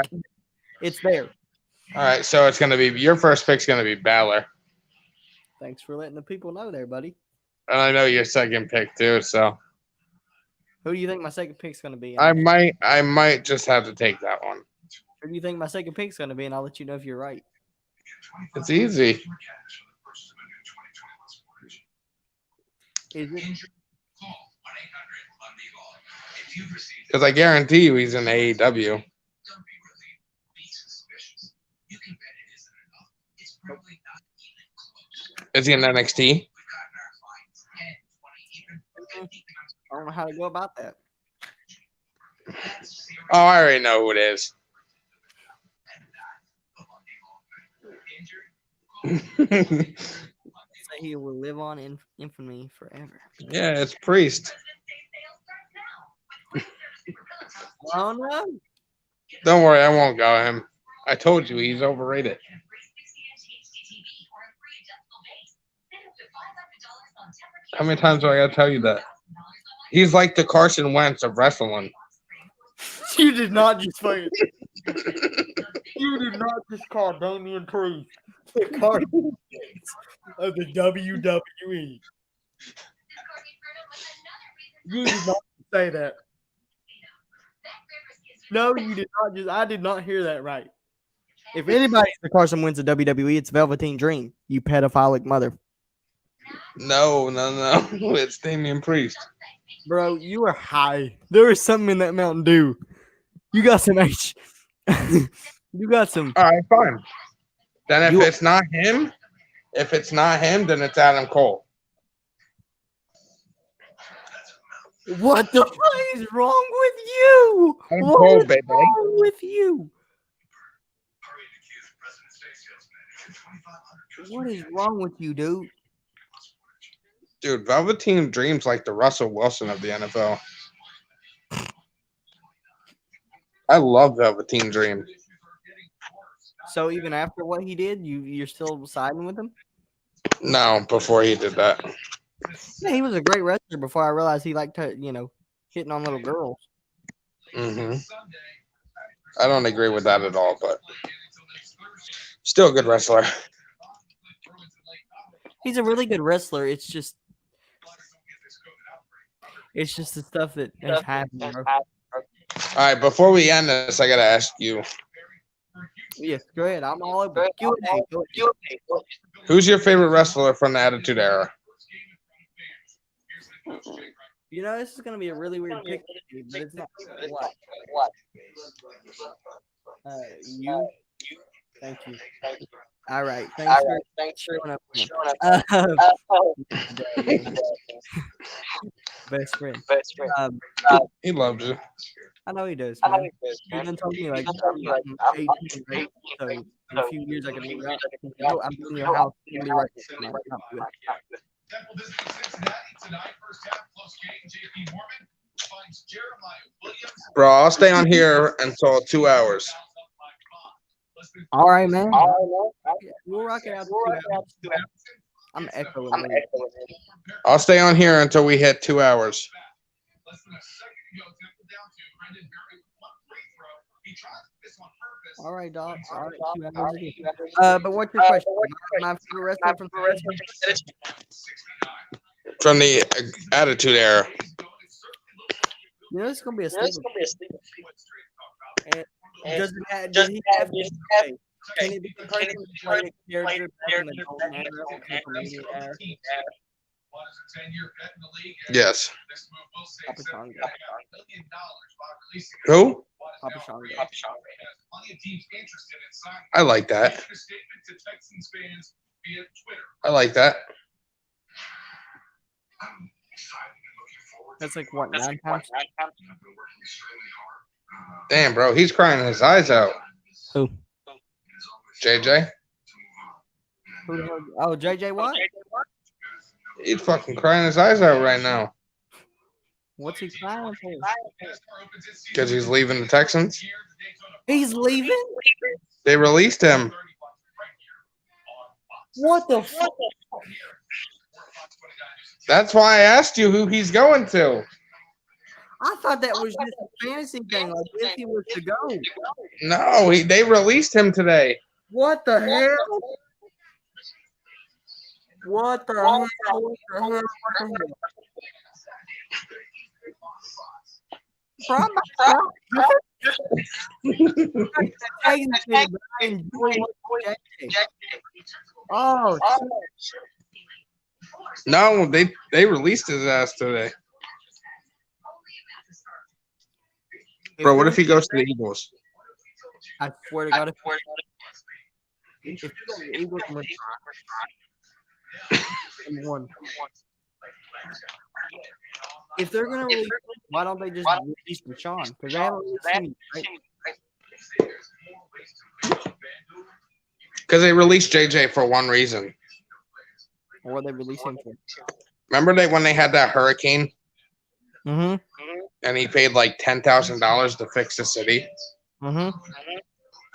it's there. All right, so it's gonna be your first pick's gonna be Balor, Thanks for letting the people know there, buddy. and I know your second pick too. So Who do you think my second pick's gonna be? I might just have to take that one. Who do you think my second pick's gonna be? And I'll let you know if you're right. It's easy. Is it? Because I guarantee you he's in AEW. Is he in NXT? I don't know how to go about that. Oh, I already know who it is. Say he will live on in infamy forever. Yeah, it's Priest. Oh no! Don't worry, I won't go him. I told you he's overrated. How many times do I gotta tell you that? He's like the Carson Wentz of wrestling. You did not just fucking. You did not just call Damian Priest the Carson of the WWE. You did not say that. No, you did not just. I did not hear that right. If anybody's the Carson Wentz of WWE, it's Velveteen Dream. You pedophilic mother, No. It's Damian Priest. bro. You are high. There is something in that Mountain Dew. You got some H. You got some. All right, fine. Then if You- it's not him, then it's Adam Cole. What the fuck is wrong with you? Adam What Cole, is baby. wrong with you? What is wrong with you, dude? Dude, Velveteen Dream's like the Russell Wilson of the NFL. I love Velveteen Dream. So even after what he did, you're still siding with him? No, before he did that. Yeah, he was a great wrestler before I realized he liked to, hitting on little girls. Mm-hmm. I don't agree with that at all, but still a good wrestler. He's a really good wrestler. It's just the stuff that has happened, bro. All right, before we end this, I gotta ask you, Yes, go ahead. I'm all over. Q&A. Go ahead. who's your favorite wrestler from the Attitude Era? This is gonna be a really weird pick, but it's not. What? You. Thank you. All right. Thanks for showing up. Best friend. He loved you. I know he does. Man. He done told me like I'm 18, right? So in a few years I can move out. I'm in your house. You can be right there. I'm good. Temple visiting Cincinnati tonight. First half close game. JP Morgan finds Jeremiah Williams. Bro, I'll stay on here until 2 hours. All right, man. We'll rock it out. I'm echoing. I'll stay on here until we hit 2 hours. Less than a second ago, Temple down to Brendan Berry with one free throw. He tried this on purpose. All right, dog. All right, 2 hours again. But what's your question? My favorite wrestler from From the Attitude Era. this is gonna be a staple. Does he have can it be the person who played a character back in the golden era or Canadian era? Yes. Papa Shango. Who? Papa Shango. I like that. I like that. That's like what, 9 times? Damn, bro, he's crying his eyes out. Who? JJ, Who the hell? Oh, JJ Watt? he's fucking crying his eyes out right now What's he crying for? because he's leaving the Texans. He's leaving? They released him. What the fuck? That's why I asked you who he's going to. I thought that was just a fantasy thing, like if he was to go. No, they released him today. What the hell? What the hell? What the hell? What the hell? Bro, I'm Oh, No, they released his ass today. Bro, what if he goes to the Eagles? I swear to God, if you go to the Eagles, I'm one. If they're gonna release, why don't they just release Deshaun? Because they haven't released him, right? Because they released JJ for one reason. Or what they release him for? Remember when they had that hurricane Mm-hmm. and he paid like $10,000 to fix the city? Mm-hmm.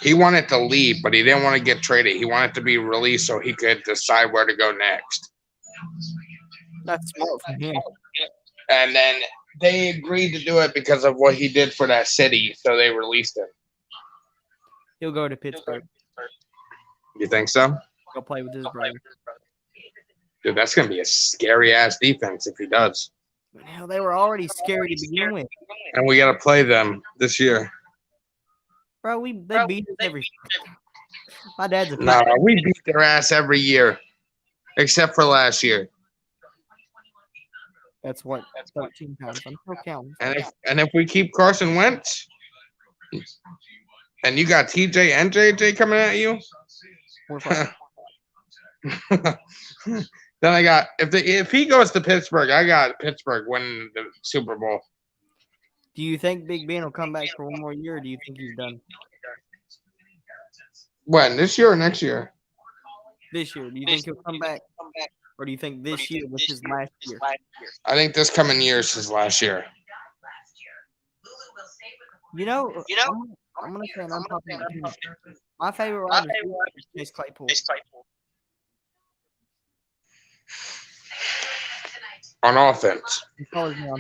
He wanted to leave, but he didn't want to get traded. He wanted to be released so he could decide where to go next. That's smart from him. And then they agreed to do it because of what he did for that city, so they released him. He'll go to Pittsburgh. You think so? Go play with his brother. Dude, that's going to be a scary-ass defense if he does. Hell, they were already scary to begin with. And we got to play them this year. Bro, they beat us every. My dad's a. No, we beat their ass every year, except for last year. That's 13 times. I'm still counting. And if we keep Carson Wentz, and you got TJ and JJ coming at you, We're fine. then I got if he goes to Pittsburgh, I got Pittsburgh winning the Super Bowl. Do you think Big Ben will come back for one more year, or do you think he's done? When, this year or next year? This year. Do you think he'll come back? Or do you think this year was his last year? I think this coming year is his last year. You know, I'm going to say an unpopular opinion. My favorite wide receiver is Chase Claypool. On offense. He follows me on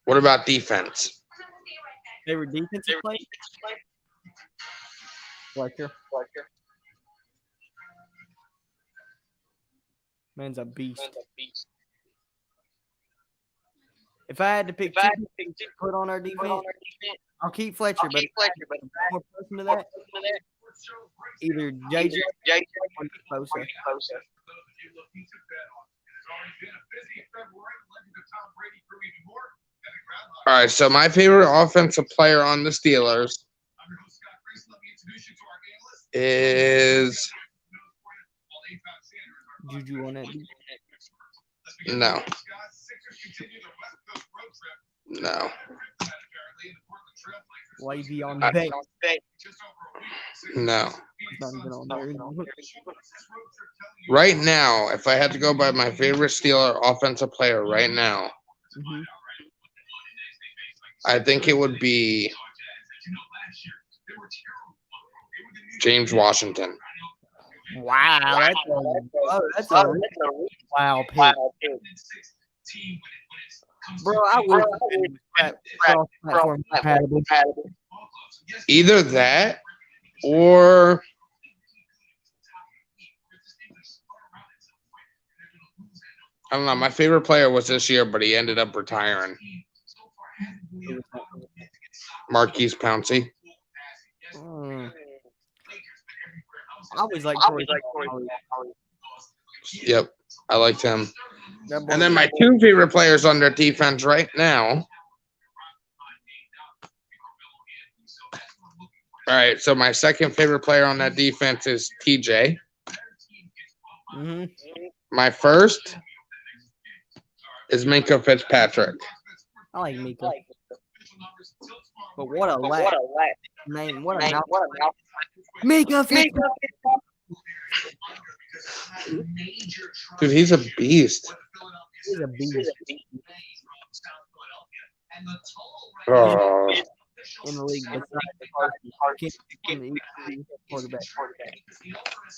What about defense? favorite defensive player? Fletcher. Man's a beast. If I had to pick two things to put on our defense, I'll keep Fletcher, but if I had to put one more person to that, either JJ or Bosa. All right, so my favorite offensive player on the Steelers is Juju on that. no. No. Levy on the bench. No. He's not even on there. Right now, if I had to go by my favorite Steeler offensive player right now, Mm-hmm. I think it would be James Washington. Wow, that's a wow pick. Bro, I wish cross-platform compatible. Either that or I don't know. My favorite player was this year, but he ended up retiring. Marquise Pouncey. I always like Corey. Yep, I liked him. And then my two favorite players on their defense right now. All right, so my second favorite player on that defense is TJ. Mm-hmm. My first is Minka Fitzpatrick. I like Mika. But what a lack. Name, what a mouth. Mika Fitzpatrick. Dude, he's a beast. He's a beast Oh, in the league. Besides quarterback.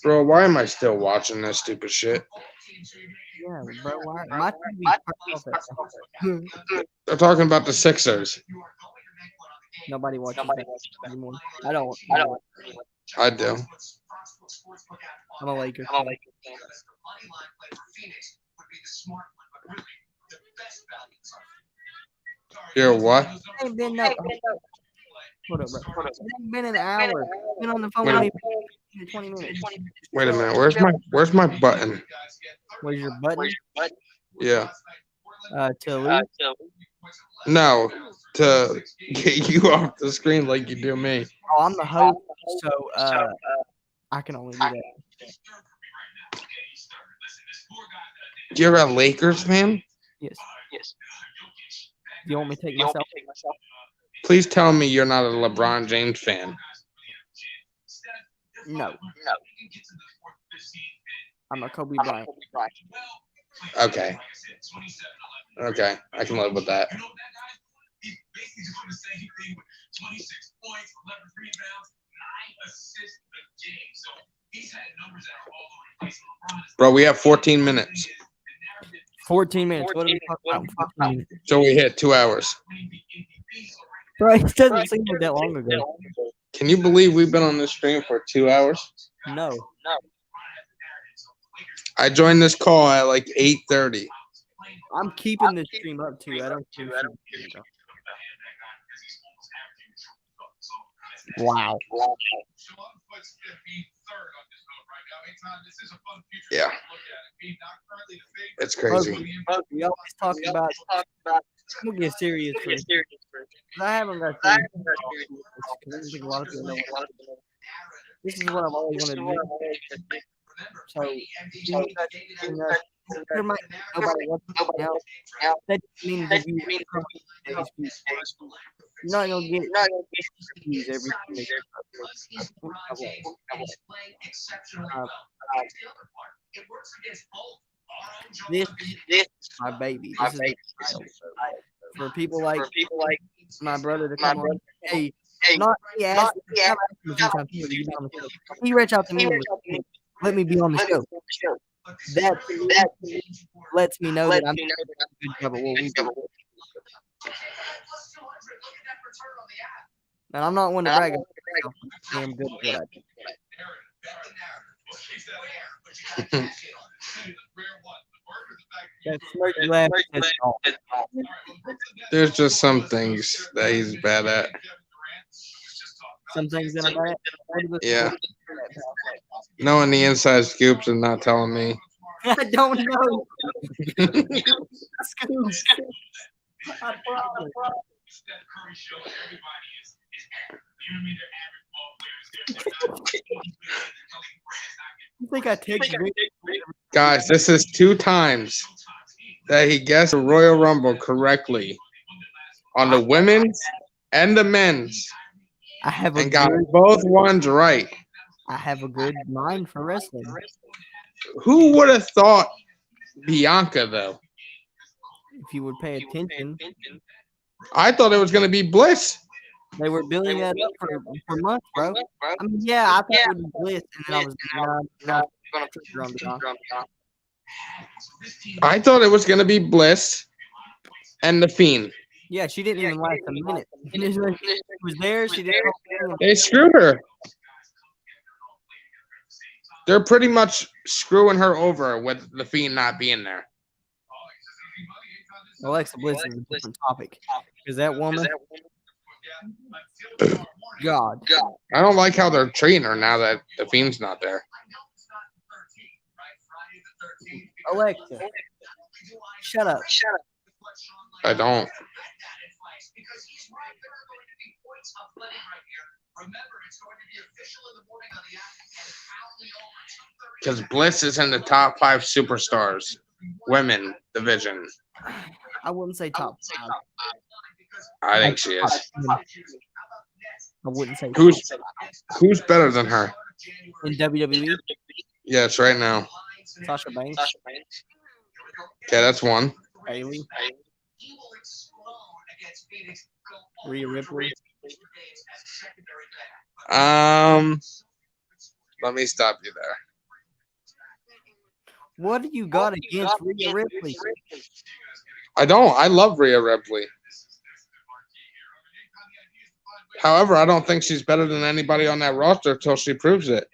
bro, why am I still watching this stupid shit? Yeah, bro. Why? My TV turned off at They're talking about the Sixers. Nobody watches that anymore. I don't. I do. I'm a Lakers fan. You're what? It ain't been no. Hold up, bro. It ain't been an hour. Been on the phone Wait, with me 20 minutes. wait a minute. Where's my button? Where's your button? Yeah. To leave? No, to get you off the screen like you do me. Oh, I'm the host, so I can only do that. You're a Lakers fan? Yes. You want me to take myself? Please tell me you're not a LeBron James fan. No. I'm a Kobe Bryant. Okay. Okay, I can live with that. Bro, we have 14 minutes. 14 minutes. What are we talking about? So we hit 2 hours. Bro, it doesn't seem like that long ago. Can you believe we've been on this stream for 2 hours? No. I joined this call at like 8:30. I'm keeping this stream up too. I don't care. Wow. Yeah. It's crazy. We always talk about. We'll get serious first. I haven't got serious. Because I think a lot of people know. This is what I've always wanted to do. So, there might be nobody wants to know. That means that you're not going to get views every day. This is my baby. This is the title. For people like my brother to come on. Hey, not he asked me a few times, he reached out to me and was, let me be on the show. That lets me know that I'm doing a good job at what we do. And I'm not one to brag about myself. I am good at what I do. That smirky laugh says all. There's just some things that he's bad at. Some things that I'm bad at. Yeah. Knowing the inside scoops and not telling me. I don't know. Scoops. I promise. You think I take Guys, this is 2 times that he guessed the Royal Rumble correctly on the women's and the men's. I have a and got both ones right. I have a good mind for wrestling. Who would have thought Bianca, though? If you would pay attention. I thought it was going to be Bliss. They were building that up for months, bro. I mean, yeah, I thought it would be Bliss, and then I was going to trigger on Bianca. I thought it was going to be Bliss and The Fiend. Yeah, she didn't even last a minute. And she was there. She didn't. They screwed her. They're pretty much screwing her over with The Fiend not being there. Alexa Bliss is a different topic. Because that woman, God. I don't like how they're treating her now that The Fiend's not there. Alexa, shut up. I don't. Because Bliss is in the top 5 superstars, women division. I wouldn't say top 5. I think she is. I wouldn't say Who's better than her? in WWE. Yes, right now. Sasha Banks, Okay, that's one. Bailey, Rhea Ripley. Let me stop you there. What do you got against Rhea Ripley? I don't. I love Rhea Ripley. However, I don't think she's better than anybody on that roster until she proves it.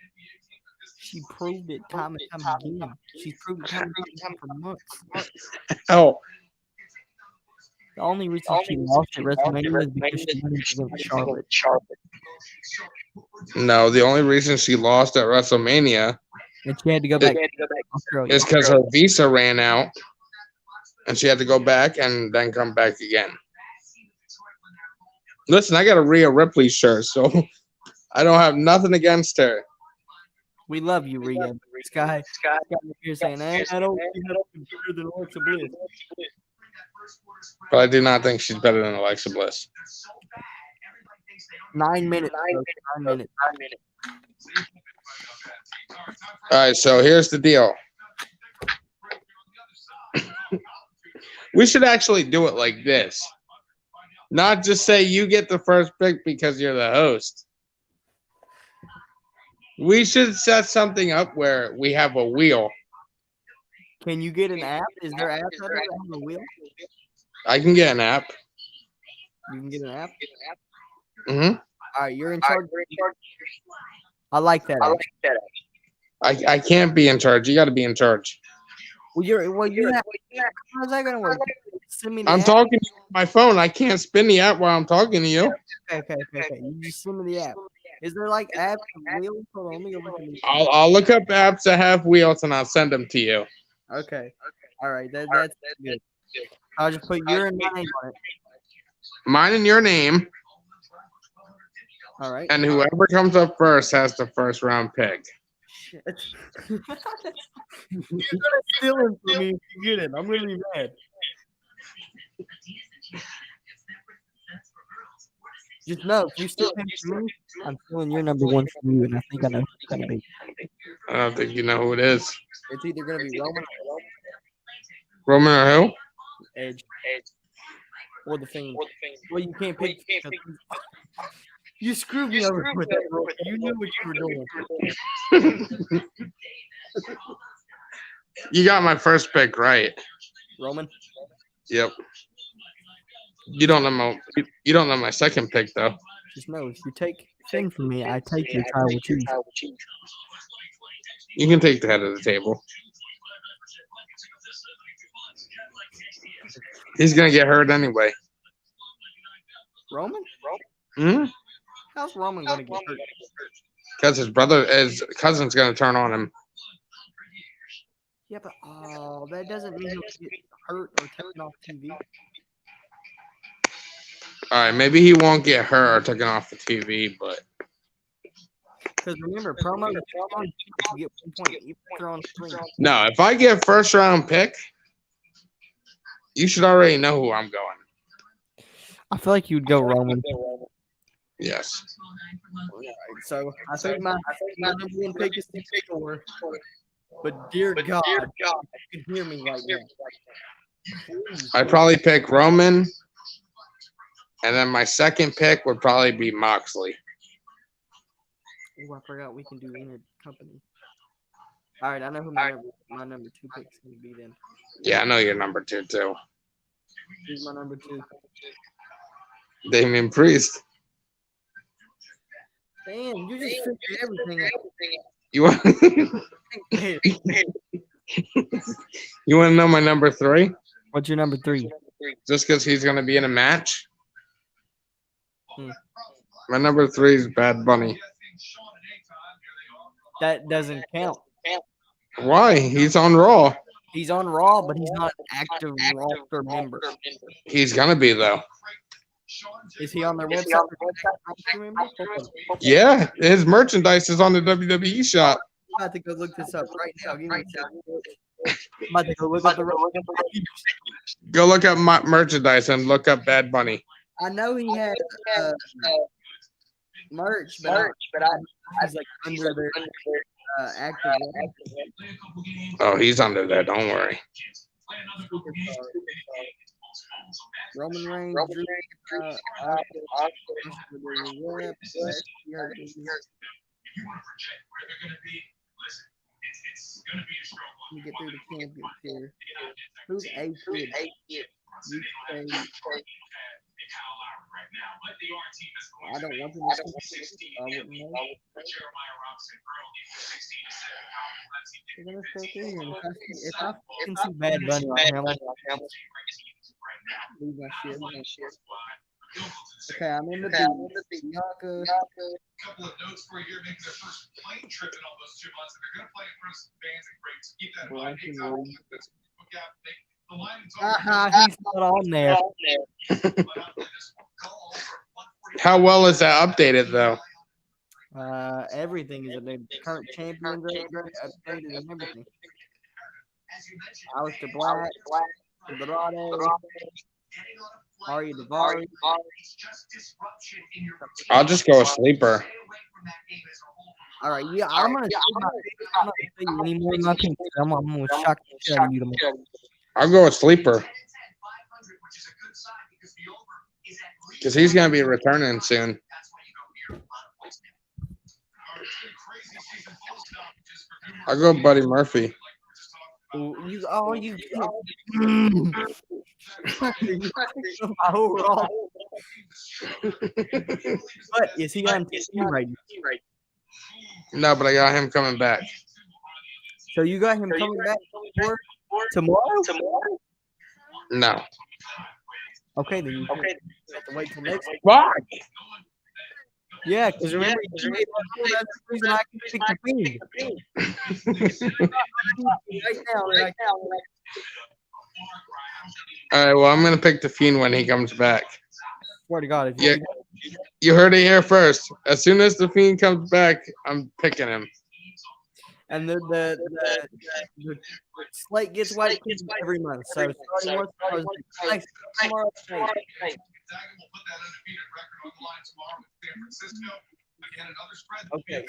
She proved it time and time again. She's proved it time and time for months. Oh, The only reason she lost at WrestleMania is because she went against Charlotte. no. The only reason she lost at WrestleMania And she had to go back to Australia. is because her visa ran out, and she had to go back and then come back again. Listen, I got a Rhea Ripley shirt, so I don't have nothing against her. We love you, Rhea. Sky got me here saying, I don't think she's better than Alexa Bliss. But I do not think she's better than Alexa Bliss. 9 minutes. 9 minutes. All right, so here's the deal. We should actually do it like this. Not just say you get the first pick because you're the host. We should set something up where we have a wheel. Can you get an app? Is there apps out there that have a wheel? I can get an app. You can get an app? Mm-hmm. All right, you're in charge. I like that. I can't be in charge. You got to be in charge. You have. How's that gonna work? Send me the I'm app. talking to you on my phone. I can't spin the app while I'm talking to you. Okay. You just send me the app. Is there like apps with wheels? Hold on, let me go look at these. I'll look up apps that have wheels and I'll send them to you. Okay. All right. That's good. I'll just put your and my name on it. Mine and your name, All right. and whoever comes up first has the first round pick. Shit. You're gonna steal it from me if you get it. I'm gonna be mad. Just know, if you steal him from me, I'm stealing your number one from you, and I think I know who it's gonna be. I don't think you know who it is. It's either gonna be Roman Roman or who? or Edge. Or the Fiend. Well, you can't pick. You screwed me over with that, bro. You knew what you were doing. You got my first pick right. Roman? Yep. You don't know my second pick though. Just know, if you take Finn from me, I take your tribal chief. You can take the head of the table. He's gonna get hurt anyway. Roman? Hmm? How's Roman gonna get hurt? Because his cousin's gonna turn on him. Yeah, but that doesn't mean he'll get hurt or taken off TV. All right, maybe he won't get hurt or taken off the TV, but Because remember, promo you get 1 point even if they're on screen. no. If I get first round pick, you should already know who I'm going. I feel like you'd go Roman. Yes. Alright, so I think my number one pick is the Thor. But dear God, you can hear me right now. I'd probably pick Roman, and then my second pick would probably be Moxley. Oh, I forgot we can do intercompany. All right, I know who my number 2 pick is going to be then. Yeah, I know you're number 2 too. Who's my number 2? Damian Priest. Damn, you just figured everything out. You want? You want to know my number 3? What's your number 3? Just because he's going to be in a match. My number 3 is Bad Bunny. That doesn't count. Why? He's on Raw. He's on Raw, but he's not an active roster member. He's gonna be though. Is he on their website? Yeah, his merchandise is on the WWE shop. I'm about to go look this up right now. Give me a second. I'm about to go look up the. Go look up my merchandise and look up Bad Bunny. I know he has merch, but he's like under their active. Oh, he's under there. Don't worry. Roman Reigns, Drew, let me get through the champions here. Who's A kid? I don't want them to I wouldn't know. We're gonna start through here. If I can see Bad Bunny on him, leave my shit. Okay, I'm in the Bianca. Couple of notes for you here, making their first plane trip in almost 2 months, and they're going to play in front of some fans and great. So keep that in mind. He's not on there. How well is that updated, though? Everything is updated. Current champions are updated and everything. Aleister Black, Dorado, Ari Daivari. I'll just go with sleeper. All right, yeah, I'm gonna tell you anymore. I'm gonna shock the shit out of you tomorrow. I'll go with sleeper. Because he's gonna be returning soon. I'll go Buddy Murphy. But is he on TV right now? No, but I got him coming back. So you got him coming back for tomorrow? No. Okay, then you have to wait till next week. Fuck. Yeah, because remember, that's the reason I can pick the Fiend. Right now. All right, well, I'm going to pick the Fiend when he comes back. Swear to God. You heard it here first. As soon as the Fiend comes back, I'm picking him. And the slate gets white every month. So starting tomorrow. Okay.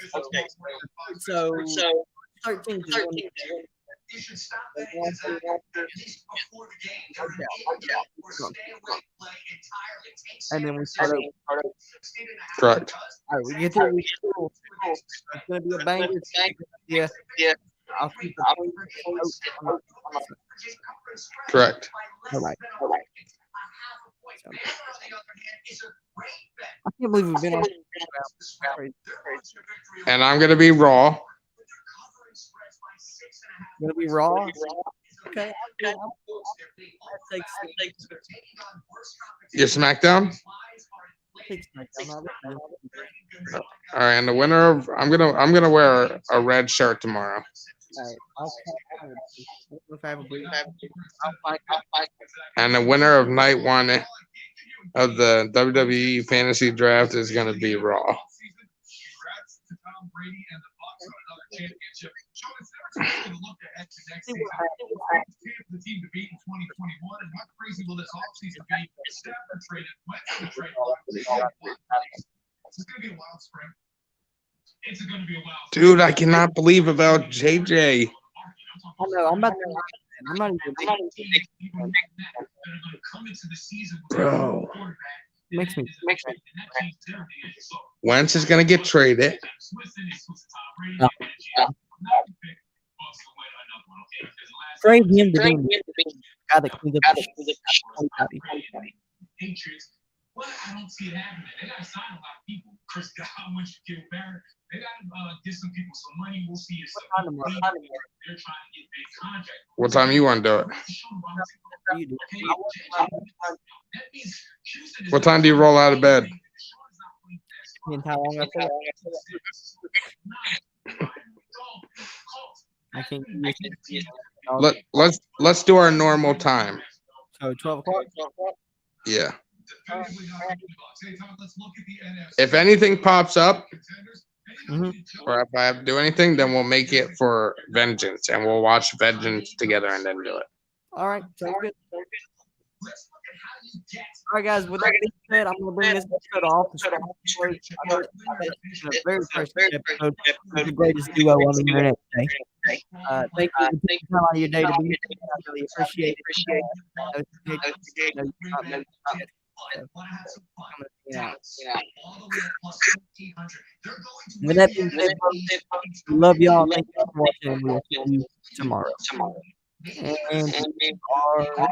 So 13 is one. You should stop that before the game. And then we start over. Correct. All right, we get through. It's going to be a banger. Yeah. I'll keep the Correct. All right. I can't believe we've been on. And I'm going to be Raw. Gonna be Raw. Okay. Your SmackDown. All right, and the winner of I'm gonna wear a red shirt tomorrow. And the winner of night one of the WWE Fantasy Draft is gonna be Raw. Dude, I cannot believe about JJ. I know. I'm not even. Bro. Makes me. Wentz is gonna get traded. Trade him to be the guy that cleans up the Patriots. Well, I don't see it happening. They got to sign a lot of people. Chris Godwin, Shaquille Barrett. They got to get some people some money. We'll see if they're trying to get big contracts. What time you want to do it? What time do you roll out of bed? How long I feel? I think Let's do our normal time. so 12 o'clock. Yeah. If anything pops up, Mhm. or if I have to do anything, then we'll make it for Vengeance, and we'll watch Vengeance together and then do it. All right, sounds good. All right, guys. With that being said, I'm gonna bring this episode off. I bet it's the very first episode of the greatest duo on the internet today. Thank you for taking time out of your day to be here. I really appreciate it. With that being said, folks, we love y'all. Thank you for watching, and we'll see you tomorrow. And we are